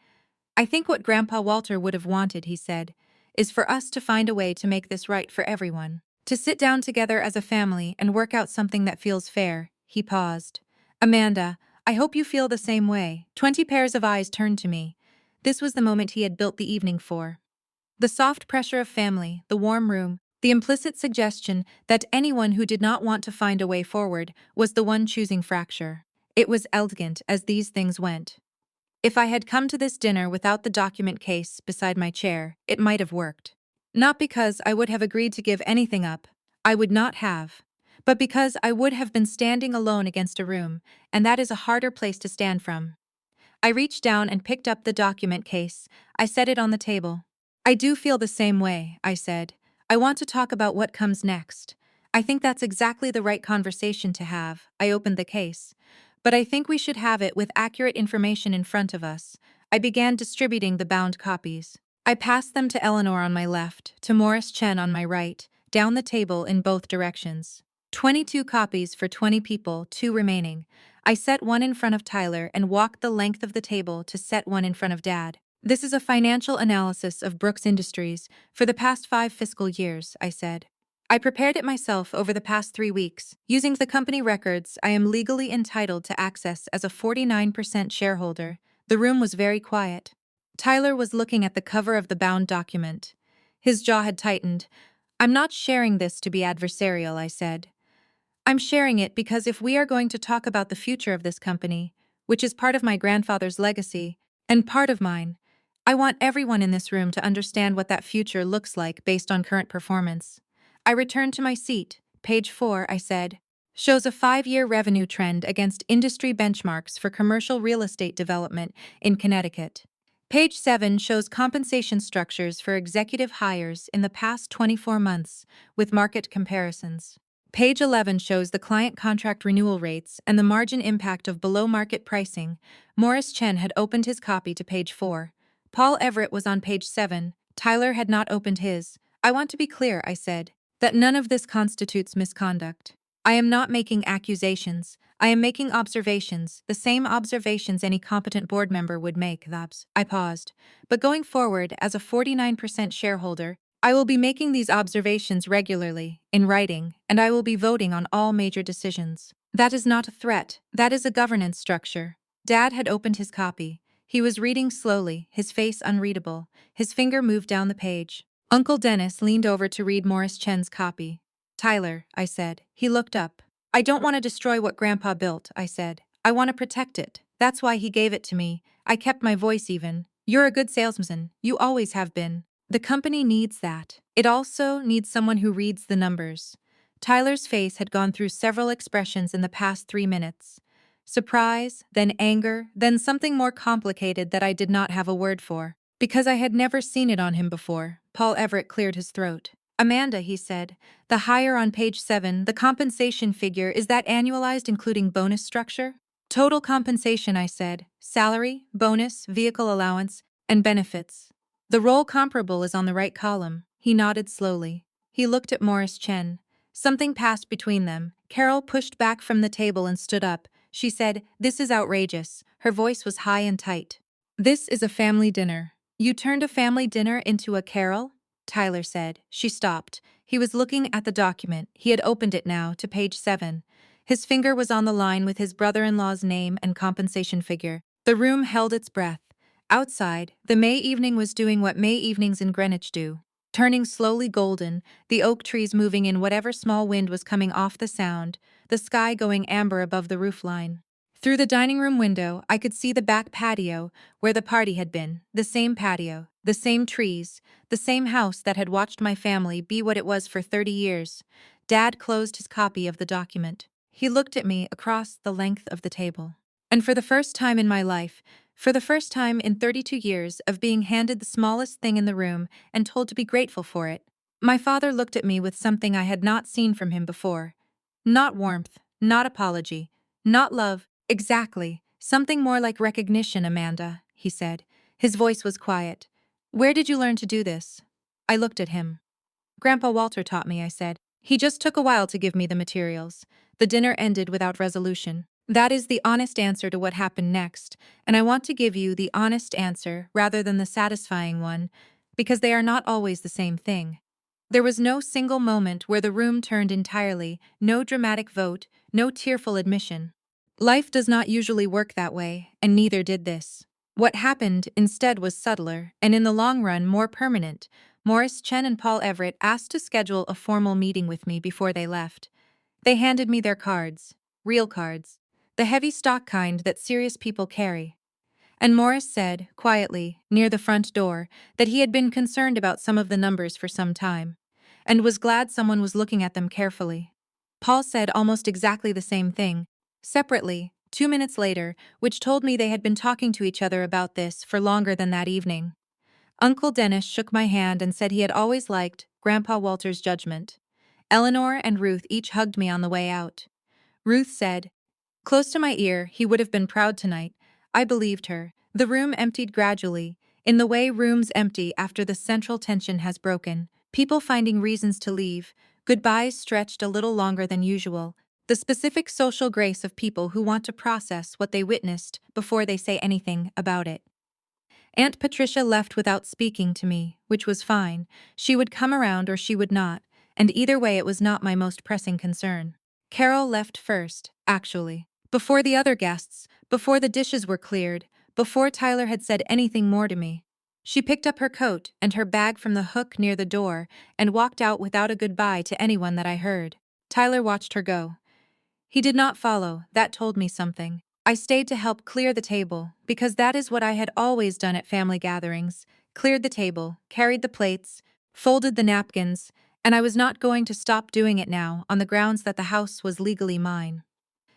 I think what Grandpa Walter would have wanted, he said, is for us to find a way to make this right for everyone. To sit down together as a family and work out something that feels fair. He paused. Amanda, I hope you feel the same way. 20 pairs of eyes turned to me. This was the moment he had built the evening for. The soft pressure of family, the warm room, the implicit suggestion that anyone who did not want to find a way forward was the one choosing fracture. It was elegant as these things went. If I had come to this dinner without the document case beside my chair, it might have worked. Not because I would have agreed to give anything up, I would not have, but because I would have been standing alone against a room, and that is a harder place to stand from. I reached down and picked up the document case. I set it on the table. I do feel the same way, I said. I want to talk about what comes next. I think that's exactly the right conversation to have. I opened the case. But I think we should have it with accurate information in front of us. I began distributing the bound copies. I passed them to Eleanor on my left, to Morris Chen on my right, down the table in both directions. 22 copies for 20 people, 2 remaining. I set one in front of Tyler and walked the length of the table to set one in front of Dad. This is a financial analysis of Brooks Industries for the past 5 fiscal years, I said. I prepared it myself over the past 3 weeks. Using the company records I am legally entitled to access as a 49% shareholder. The room was very quiet. Tyler was looking at the cover of the bound document. His jaw had tightened. I'm not sharing this to be adversarial, I said. I'm sharing it because if we are going to talk about the future of this company, which is part of my grandfather's legacy, and part of mine, I want everyone in this room to understand what that future looks like based on current performance. I returned to my seat. Page 4, I said, shows a 5-year revenue trend against industry benchmarks for commercial real estate development in Connecticut. Page 7 shows compensation structures for executive hires in the past 24 months, with market comparisons. Page 11 shows the client contract renewal rates and the margin impact of below-market pricing. Morris Chen had opened his copy to page 4. Paul Everett was on page 7. Tyler had not opened his. I want to be clear, I said, that none of this constitutes misconduct. I am not making accusations. I am making observations, the same observations any competent board member would make. I paused. But going forward, as a 49% shareholder, I will be making these observations regularly, in writing, and I will be voting on all major decisions. That is not a threat. That is a governance structure. Dad had opened his copy. He was reading slowly, his face unreadable. His finger moved down the page. Uncle Dennis leaned over to read Morris Chen's copy. Tyler, I said. He looked up. I don't want to destroy what Grandpa built, I said. I want to protect it. That's why he gave it to me. I kept my voice even. You're a good salesman. You always have been. The company needs that. It also needs someone who reads the numbers. Tyler's face had gone through several expressions in the past 3 minutes. Surprise, then anger, then something more complicated that I did not have a word for. Because I had never seen it on him before, Paul Everett cleared his throat. Amanda, he said, the hire on page 7, the compensation figure, is that annualized including bonus structure? Total compensation, I said. Salary, bonus, vehicle allowance, and benefits. The role comparable is on the right column. He nodded slowly. He looked at Morris Chen. Something passed between them. Carol pushed back from the table and stood up. She said, "This is outrageous." Her voice was high and tight. "This is a family dinner." "You turned a family dinner into a carol?" Tyler said. She stopped. He was looking at the document. He had opened it now, to page 7. His finger was on the line with his brother-in-law's name and compensation figure. The room held its breath. Outside, the May evening was doing what May evenings in Greenwich do. Turning slowly golden, the oak trees moving in whatever small wind was coming off the sound, the sky going amber above the roofline. Through the dining room window, I could see the back patio, where the party had been, the same patio, the same trees, the same house that had watched my family be what it was for 30 years. Dad closed his copy of the document. He looked at me across the length of the table. And for the first time in my life, for the first time in 32 years of being handed the smallest thing in the room and told to be grateful for it, my father looked at me with something I had not seen from him before. Not warmth, not apology, not love. Exactly. Something more like recognition, Amanda, he said. His voice was quiet. Where did you learn to do this? I looked at him. Grandpa Walter taught me, I said. He just took a while to give me the materials. The dinner ended without resolution. That is the honest answer to what happened next, and I want to give you the honest answer rather than the satisfying one, because they are not always the same thing. There was no single moment where the room turned entirely, no dramatic vote, no tearful admission. Life does not usually work that way, and neither did this. What happened instead was subtler, and in the long run more permanent. Morris Chen and Paul Everett asked to schedule a formal meeting with me before they left. They handed me their cards, real cards, the heavy stock kind that serious people carry. And Morris said, quietly, near the front door, that he had been concerned about some of the numbers for some time, and was glad someone was looking at them carefully. Paul said almost exactly the same thing, separately, 2 minutes later, which told me they had been talking to each other about this for longer than that evening. Uncle Dennis shook my hand and said he had always liked Grandpa Walter's judgment. Eleanor and Ruth each hugged me on the way out. Ruth said, close to my ear, he would have been proud tonight. I believed her. The room emptied gradually, in the way rooms empty after the central tension has broken, people finding reasons to leave, goodbyes stretched a little longer than usual, the specific social grace of people who want to process what they witnessed before they say anything about it. Aunt Patricia left without speaking to me, which was fine. She would come around or she would not, and either way it was not my most pressing concern. Carol left first, actually. Before the other guests, before the dishes were cleared, before Tyler had said anything more to me. She picked up her coat and her bag from the hook near the door and walked out without a goodbye to anyone that I heard. Tyler watched her go. He did not follow. That told me something. I stayed to help clear the table, because that is what I had always done at family gatherings. Cleared the table, carried the plates, folded the napkins, and I was not going to stop doing it now on the grounds that the house was legally mine.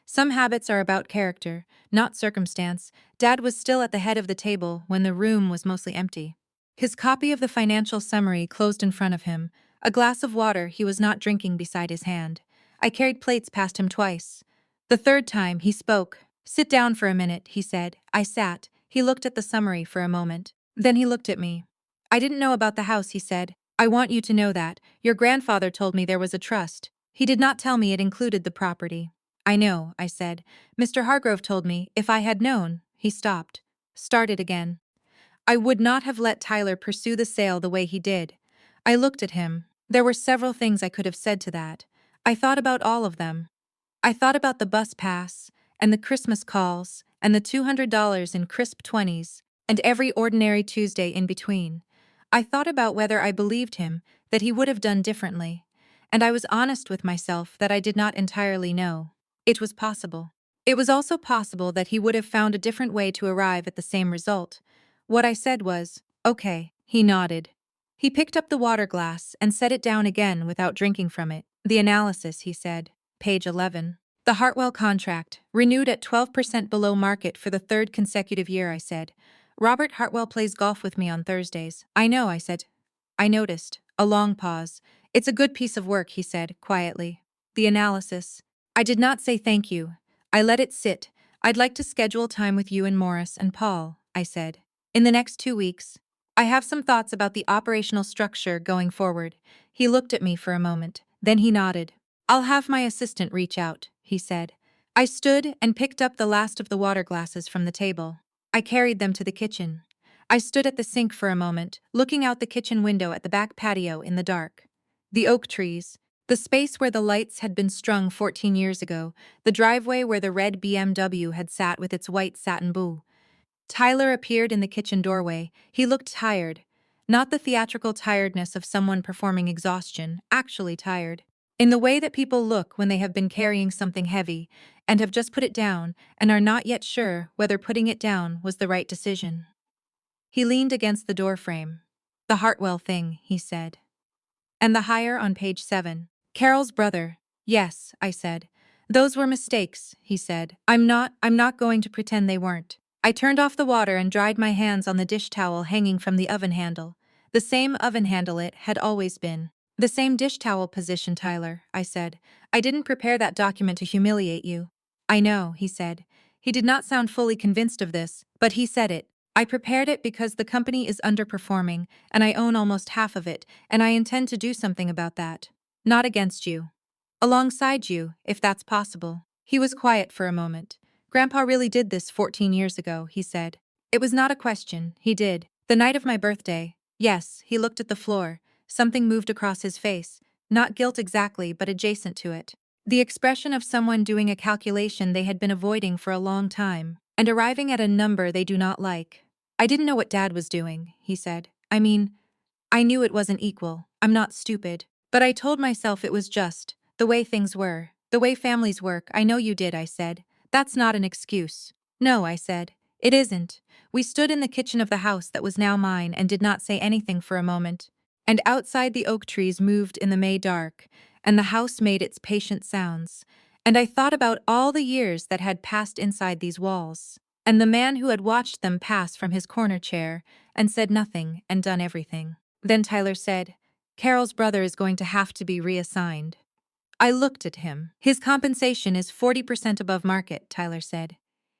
Some habits are about character, not circumstance. Dad was still at the head of the table when the room was mostly empty. His copy of the financial summary closed in front of him, a glass of water he was not drinking beside his hand. I carried plates past him twice. The third time, he spoke. Sit down for a minute, he said. I sat. He looked at the summary for a moment. Then he looked at me. I didn't know about the house, he said. I want you to know that. Your grandfather told me there was a trust. He did not tell me it included the property. I know, I said. Mr. Hargrove told me, if I had known. He stopped. Started again. I would not have let Tyler pursue the sale the way he did. I looked at him. There were several things I could have said to that. I thought about all of them. I thought about the bus pass, and the Christmas calls, and the $200 in crisp 20s, and every ordinary Tuesday in between. I thought about whether I believed him, that he would have done differently. And I was honest with myself that I did not entirely know. It was possible. It was also possible that he would have found a different way to arrive at the same result. What I said was, "Okay," he nodded. He picked up the water glass and set it down again without drinking from it. "The analysis," he said. Page 11. "The Hartwell contract, renewed at 12% below market for the third consecutive year," I said. "Robert Hartwell plays golf with me on Thursdays." "I know," I said. I noticed. A long pause. "It's a good piece of work," he said, quietly. "The analysis." I did not say thank you. I let it sit. "I'd like to schedule time with you and Morris and Paul," I said. "In the next 2 weeks. I have some thoughts about the operational structure going forward." He looked at me for a moment. Then he nodded. "I'll have my assistant reach out," he said. I stood and picked up the last of the water glasses from the table. I carried them to the kitchen. I stood at the sink for a moment, looking out the kitchen window at the back patio in the dark. The oak trees, the space where the lights had been strung 14 years ago, the driveway where the red BMW had sat with its white satin boot. Tyler appeared in the kitchen doorway. He looked tired. Not the theatrical tiredness of someone performing exhaustion, actually tired. In the way that people look when they have been carrying something heavy and have just put it down and are not yet sure whether putting it down was the right decision. He leaned against the doorframe. "The Hartwell thing," he said. "And the hire on page 7. Carol's brother." "Yes," I said. "Those were mistakes," he said. I'm not going to pretend they weren't." I turned off the water and dried my hands on the dish towel hanging from the oven handle. The same oven handle it had always been. "The same dish towel position, Tyler," I said. "I didn't prepare that document to humiliate you." "I know," he said. He did not sound fully convinced of this, but he said it. "I prepared it because the company is underperforming, and I own almost half of it, and I intend to do something about that. Not against you. Alongside you, if that's possible." He was quiet for a moment. "Grandpa really did this 14 years ago," he said. "It was not a question, he did. The night of my birthday." "Yes," he looked at the floor. Something moved across his face. Not guilt exactly, but adjacent to it. The expression of someone doing a calculation they had been avoiding for a long time, and arriving at a number they do not like. "I didn't know what Dad was doing," he said. I knew it wasn't equal. I'm not stupid. But I told myself it was just the way things were, the way families work." "I know you did," I said. "That's not an excuse." "No," I said. "It isn't." We stood in the kitchen of the house that was now mine and did not say anything for a moment. And outside the oak trees moved in the May dark, and the house made its patient sounds. And I thought about all the years that had passed inside these walls, and the man who had watched them pass from his corner chair, and said nothing and done everything. Then Tyler said, "Carol's brother is going to have to be reassigned." I looked at him. "His compensation is 40% above market," Tyler said.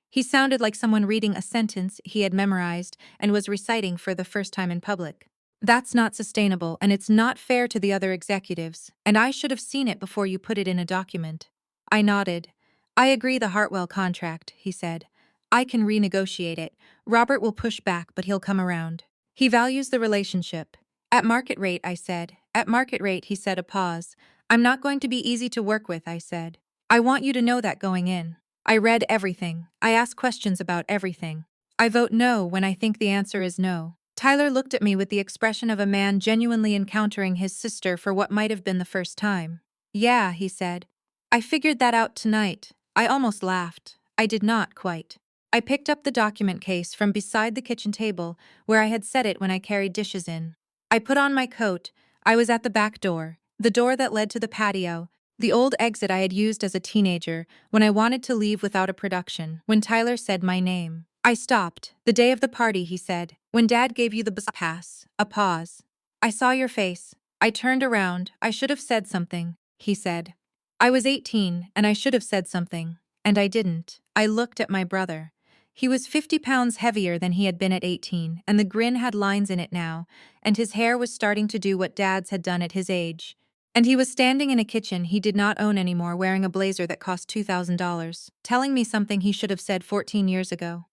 He sounded like someone reading a sentence he had memorized and was reciting for the first time in public. "That's not sustainable, and it's not fair to the other executives, and I should have seen it before you put it in a document." I nodded. "I agree, the Hartwell contract," he said. "I can renegotiate it. Robert will push back, but he'll come around. He values the relationship." "At market rate," I said. "At market rate," he said. A pause. "I'm not going to be easy to work with," I said. "I want you to know that going in. I read everything. I ask questions about everything. I vote no when I think the answer is no." Tyler looked at me with the expression of a man genuinely encountering his sister for what might have been the first time. "Yeah," he said. "I figured that out tonight." I almost laughed. I did not quite. I picked up the document case from beside the kitchen table, where I had set it when I carried dishes in. I put on my coat. I was at the back door, the door that led to the patio, the old exit I had used as a teenager when I wanted to leave without a production. When Tyler said my name, I stopped. "The day of the party," he said. "When Dad gave you the bus pass." A pause. "I saw your face." I turned around. "I should have said something," he said. I was 18, and I should have said something. And I didn't. I looked at my brother. He was 50 pounds heavier than he had been at 18, and the grin had lines in it now, and his hair was starting to do what Dad's had done at his age. And he was standing in a kitchen he did not own anymore, wearing a blazer that cost $2,000, telling me something he should have said 14 years ago.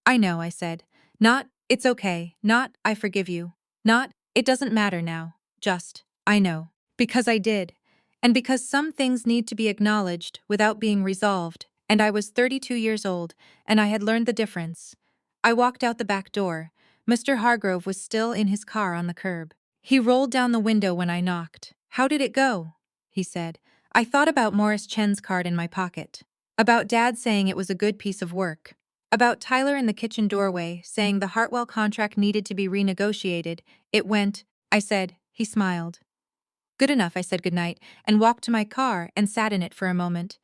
"I know," I said. Not, "It's okay," not, "I forgive you," not, "It doesn't matter now," just, "I know." Because I did. And because some things need to be acknowledged without being resolved, and I was 32 years old, and I had learned the difference. I walked out the back door. Mr. Hargrove was still in his car on the curb. He rolled down the window when I knocked. "How did it go?" he said. I thought about Morris Chen's card in my pocket. About Dad saying it was a good piece of work. About Tyler in the kitchen doorway saying the Hartwell contract needed to be renegotiated. It went, I said. He smiled. Good enough, I said goodnight, and walked to my car and sat in it for a moment.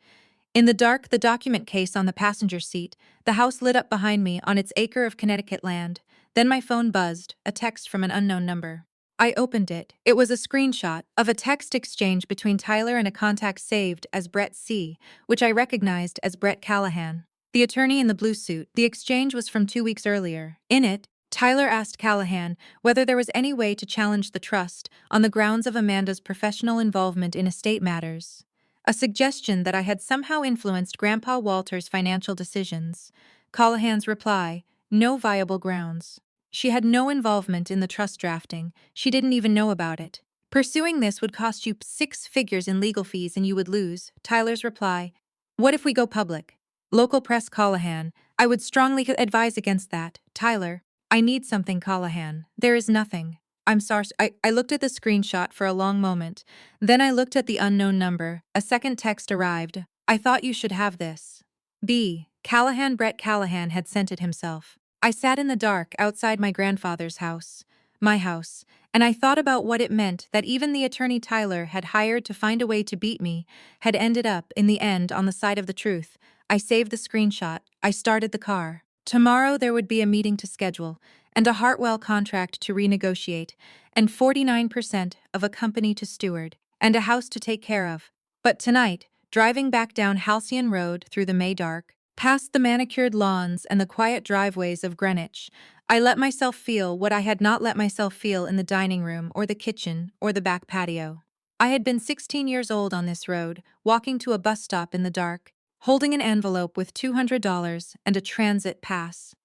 In the dark, the document case on the passenger seat, the house lit up behind me on its acre of Connecticut land. Then my phone buzzed, a text from an unknown number. I opened it. It was a screenshot of a text exchange between Tyler and a contact saved as Brett C., which I recognized as Brett Callahan, the attorney in the blue suit. The exchange was from 2 weeks earlier. In it, Tyler asked Callahan whether there was any way to challenge the trust on the grounds of Amanda's professional involvement in estate matters. A suggestion that I had somehow influenced Grandpa Walter's financial decisions. Callahan's reply, no viable grounds. She had no involvement in the trust drafting. She didn't even know about it. Pursuing this would cost you 6 figures in legal fees and you would lose. Tyler's reply, what if we go public? Local press Callahan, I would strongly advise against that. Tyler, I need something Callahan. There is nothing. I'm sorry. I looked at the screenshot for a long moment. Then I looked at the unknown number. A second text arrived. I thought you should have this. B. Callahan Brett Callahan had sent it himself. I sat in the dark outside my grandfather's house, my house, and I thought about what it meant that even the attorney Tyler had hired to find a way to beat me had ended up, in the end, on the side of the truth. I saved the screenshot. I started the car. Tomorrow there would be a meeting to schedule, and a Hartwell contract to renegotiate, and 49% of a company to steward, and a house to take care of. But tonight, driving back down Halcyon Road through the May dark, past the manicured lawns and the quiet driveways of Greenwich, I let myself feel what I had not let myself feel in the dining room or the kitchen or the back patio. I had been 16 years old on this road, walking to a bus stop in the dark, holding an envelope with $200 and a transit pass.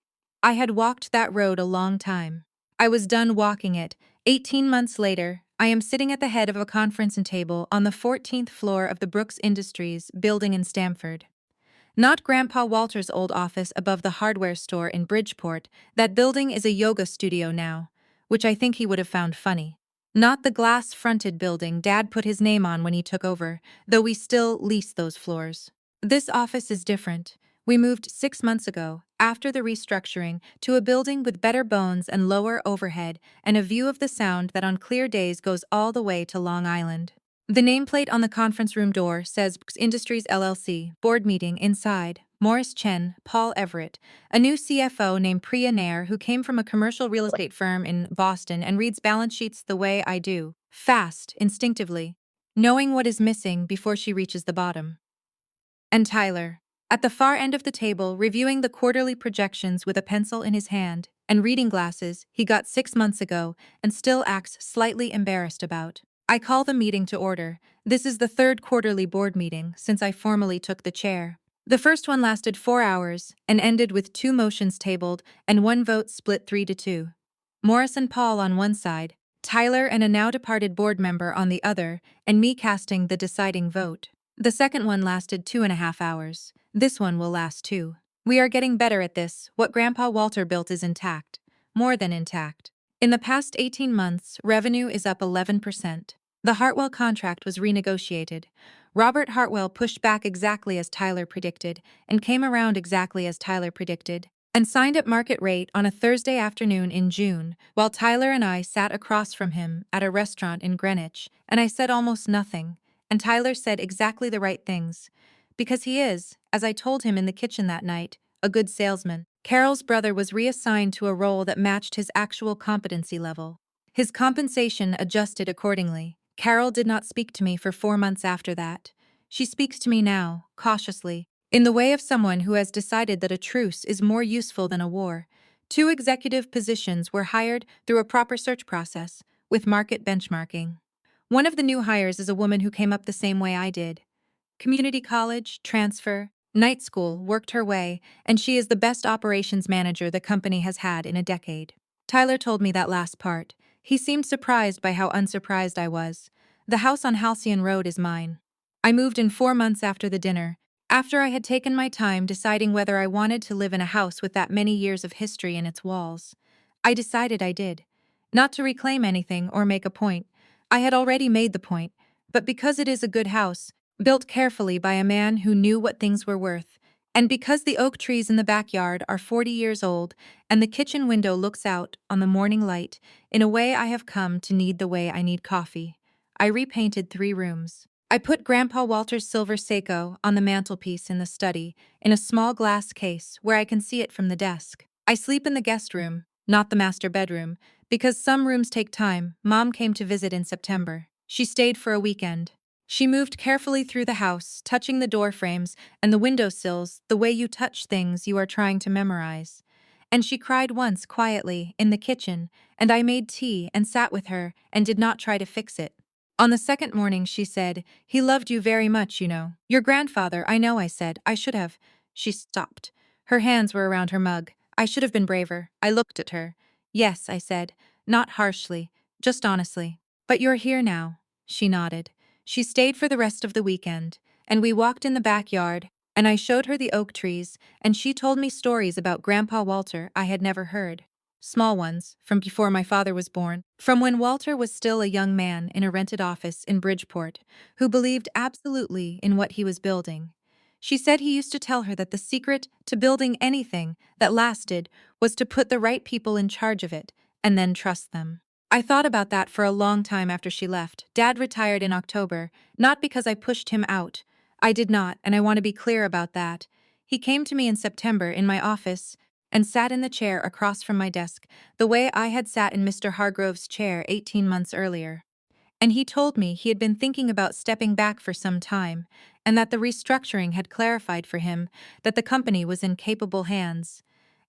I had walked that road a long time. I was done walking it. 18 months later, I am sitting at the head of a conference table on the 14th floor of the Brooks Industries building in Stamford. Not Grandpa Walter's old office above the hardware store in Bridgeport. That building is a yoga studio now, which I think he would have found funny. Not the glass-fronted building Dad put his name on when he took over, though we still lease those floors. This office is different. We moved 6 months ago, after the restructuring, to a building with better bones and lower overhead and a view of the Sound that on clear days goes all the way to Long Island. The nameplate on the conference room door says Brooks Industries LLC, board meeting inside, Morris Chen, Paul Everett, a new CFO named Priya Nair who came from a commercial real estate firm in Boston and reads balance sheets the way I do, fast, instinctively, knowing what is missing before she reaches the bottom. And Tyler, at the far end of the table, reviewing the quarterly projections with a pencil in his hand and reading glasses he got 6 months ago and still acts slightly embarrassed about. I call the meeting to order. This is the third quarterly board meeting since I formally took the chair. The first one lasted 4 hours and ended with 2 motions tabled and 1 vote split 3-2. Morris and Paul on one side, Tyler and a now-departed board member on the other, and me casting the deciding vote. The second one lasted 2.5 hours. This one will last 2. We are getting better at this. What Grandpa Walter built is intact. More than intact. In the past 18 months, revenue is up 11%. The Hartwell contract was renegotiated. Robert Hartwell pushed back exactly as Tyler predicted, and came around exactly as Tyler predicted, and signed at market rate on a Thursday afternoon in June, while Tyler and I sat across from him at a restaurant in Greenwich, and I said almost nothing, and Tyler said exactly the right things. Because he is, as I told him in the kitchen that night, a good salesman. Carol's brother was reassigned to a role that matched his actual competency level. His compensation adjusted accordingly. Carol did not speak to me for 4 months after that. She speaks to me now, cautiously, in the way of someone who has decided that a truce is more useful than a war. 2 executive positions were hired through a proper search process, with market benchmarking. One of the new hires is a woman who came up the same way I did. Community college, transfer, night school, worked her way, and she is the best operations manager the company has had in a decade. Tyler told me that last part. He seemed surprised by how unsurprised I was. The house on Halcyon Road is mine. I moved in 4 months after the dinner, after I had taken my time deciding whether I wanted to live in a house with that many years of history in its walls. I decided I did. Not to reclaim anything or make a point. I had already made the point, but because it is a good house, built carefully by a man who knew what things were worth, and because the oak trees in the backyard are 40 years old and the kitchen window looks out on the morning light in a way I have come to need the way I need coffee, I repainted 3 rooms. I put Grandpa Walter's silver Seiko on the mantelpiece in the study, in a small glass case where I can see it from the desk. I sleep in the guest room, not the master bedroom, because some rooms take time. Mom came to visit in September. She stayed for a weekend. She moved carefully through the house, touching the door frames and the windowsills the way you touch things you are trying to memorize. And she cried once quietly in the kitchen, and I made tea and sat with her and did not try to fix it. On the second morning, she said, "He loved you very much, you know." "Your grandfather, I know," I said. "I should have." She stopped. Her hands were around her mug. "I should have been braver." I looked at her. "Yes," I said, not harshly, just honestly. "But you're here now." She nodded. She stayed for the rest of the weekend, and we walked in the backyard, and I showed her the oak trees, and she told me stories about Grandpa Walter I had never heard. Small ones, from before my father was born, from when Walter was still a young man in a rented office in Bridgeport, who believed absolutely in what he was building. She said he used to tell her that the secret to building anything that lasted was to put the right people in charge of it, and then trust them. I thought about that for a long time after she left. Dad retired in October, not because I pushed him out. I did not, and I want to be clear about that. He came to me in September in my office and sat in the chair across from my desk, the way I had sat in Mr. Hargrove's chair 18 months earlier. And he told me he had been thinking about stepping back for some time, and that the restructuring had clarified for him that the company was in capable hands,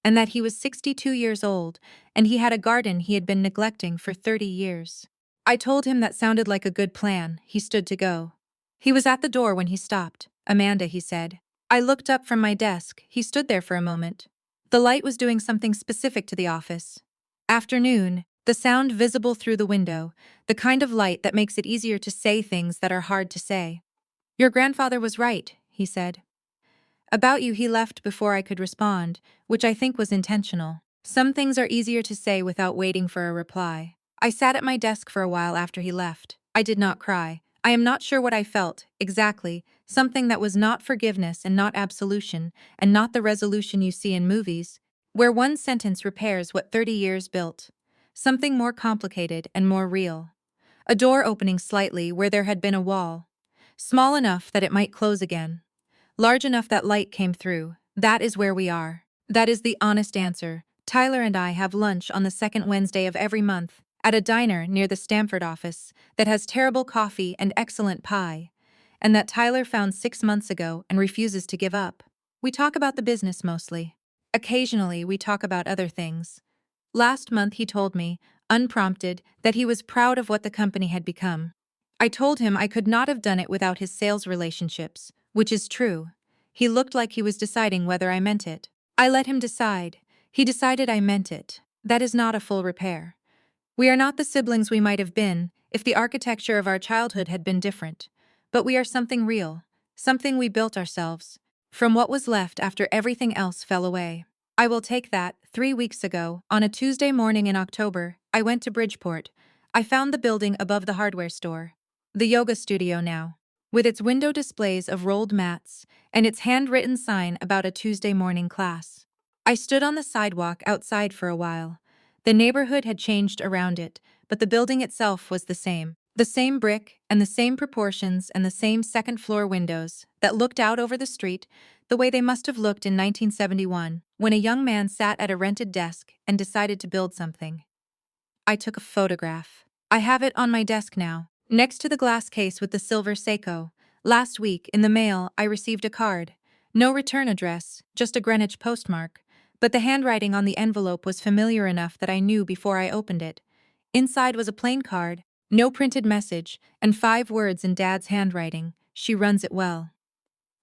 and that he was 62 years old, and he had a garden he had been neglecting for 30 years. I told him that sounded like a good plan. He stood to go. He was at the door when he stopped. "Amanda," he said. I looked up from my desk. He stood there for a moment. The light was doing something specific to the office. Afternoon, the sound visible through the window, the kind of light that makes it easier to say things that are hard to say. "Your grandfather was right," he said. "About you." He left before I could respond, which I think was intentional. Some things are easier to say without waiting for a reply. I sat at my desk for a while after he left. I did not cry. I am not sure what I felt, exactly, something that was not forgiveness and not absolution, and not the resolution you see in movies, where one sentence repairs what 30 years built. Something more complicated and more real. A door opening slightly where there had been a wall. Small enough that it might close again. Large enough that light came through. That is where we are. That is the honest answer. Tyler and I have lunch on the second Wednesday of every month, at a diner near the Stamford office, that has terrible coffee and excellent pie, and that Tyler found 6 months ago and refuses to give up. We talk about the business mostly. Occasionally, we talk about other things. Last month he told me, unprompted, that he was proud of what the company had become. I told him I could not have done it without his sales relationships, which is true. He looked like he was deciding whether I meant it. I let him decide. He decided I meant it. That is not a full repair. We are not the siblings we might have been if the architecture of our childhood had been different. But we are something real, something we built ourselves, from what was left after everything else fell away. I will take that. 3 weeks ago, on a Tuesday morning in October, I went to Bridgeport. I found the building above the hardware store. The yoga studio now, with its window displays of rolled mats and its handwritten sign about a Tuesday morning class. I stood on the sidewalk outside for a while. The neighborhood had changed around it, but the building itself was the same. The same brick and the same proportions and the same second-floor windows that looked out over the street the way they must have looked in 1971 when a young man sat at a rented desk and decided to build something. I took a photograph. I have it on my desk now, next to the glass case with the silver Seiko. Last week, in the mail, I received a card. No return address, just a Greenwich postmark. But the handwriting on the envelope was familiar enough that I knew before I opened it. Inside was a plain card, no printed message, and 5 words in Dad's handwriting: "She runs it well."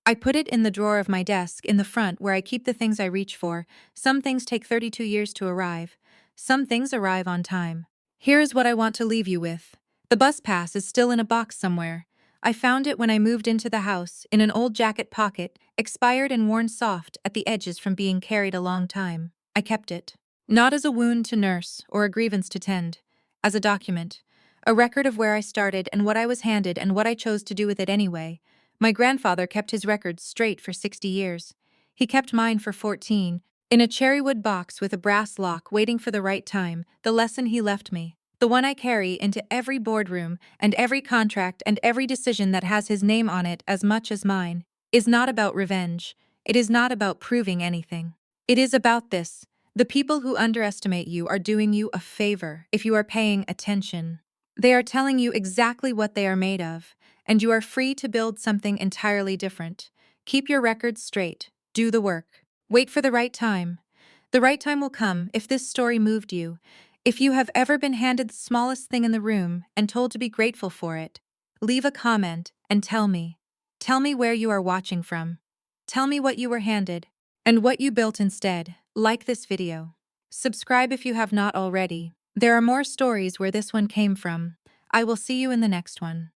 I put it in the drawer of my desk in the front where I keep the things I reach for. Some things take 32 years to arrive. Some things arrive on time. Here is what I want to leave you with. The bus pass is still in a box somewhere. I found it when I moved into the house, in an old jacket pocket, expired and worn soft at the edges from being carried a long time. I kept it. Not as a wound to nurse or a grievance to tend, as a document, a record of where I started and what I was handed and what I chose to do with it anyway. My grandfather kept his records straight for 60 years. He kept mine for 14, in a cherrywood box with a brass lock waiting for the right time, the lesson he left me. The one I carry into every boardroom and every contract and every decision that has his name on it as much as mine, is not about revenge. It is not about proving anything. It is about this. The people who underestimate you are doing you a favor if you are paying attention. They are telling you exactly what they are made of, and you are free to build something entirely different. Keep your records straight. Do the work. Wait for the right time. The right time will come if this story moved you. If you have ever been handed the smallest thing in the room and told to be grateful for it, leave a comment and tell me. Tell me where you are watching from. Tell me what you were handed and what you built instead. Like this video. Subscribe if you have not already. There are more stories where this one came from. I will see you in the next one.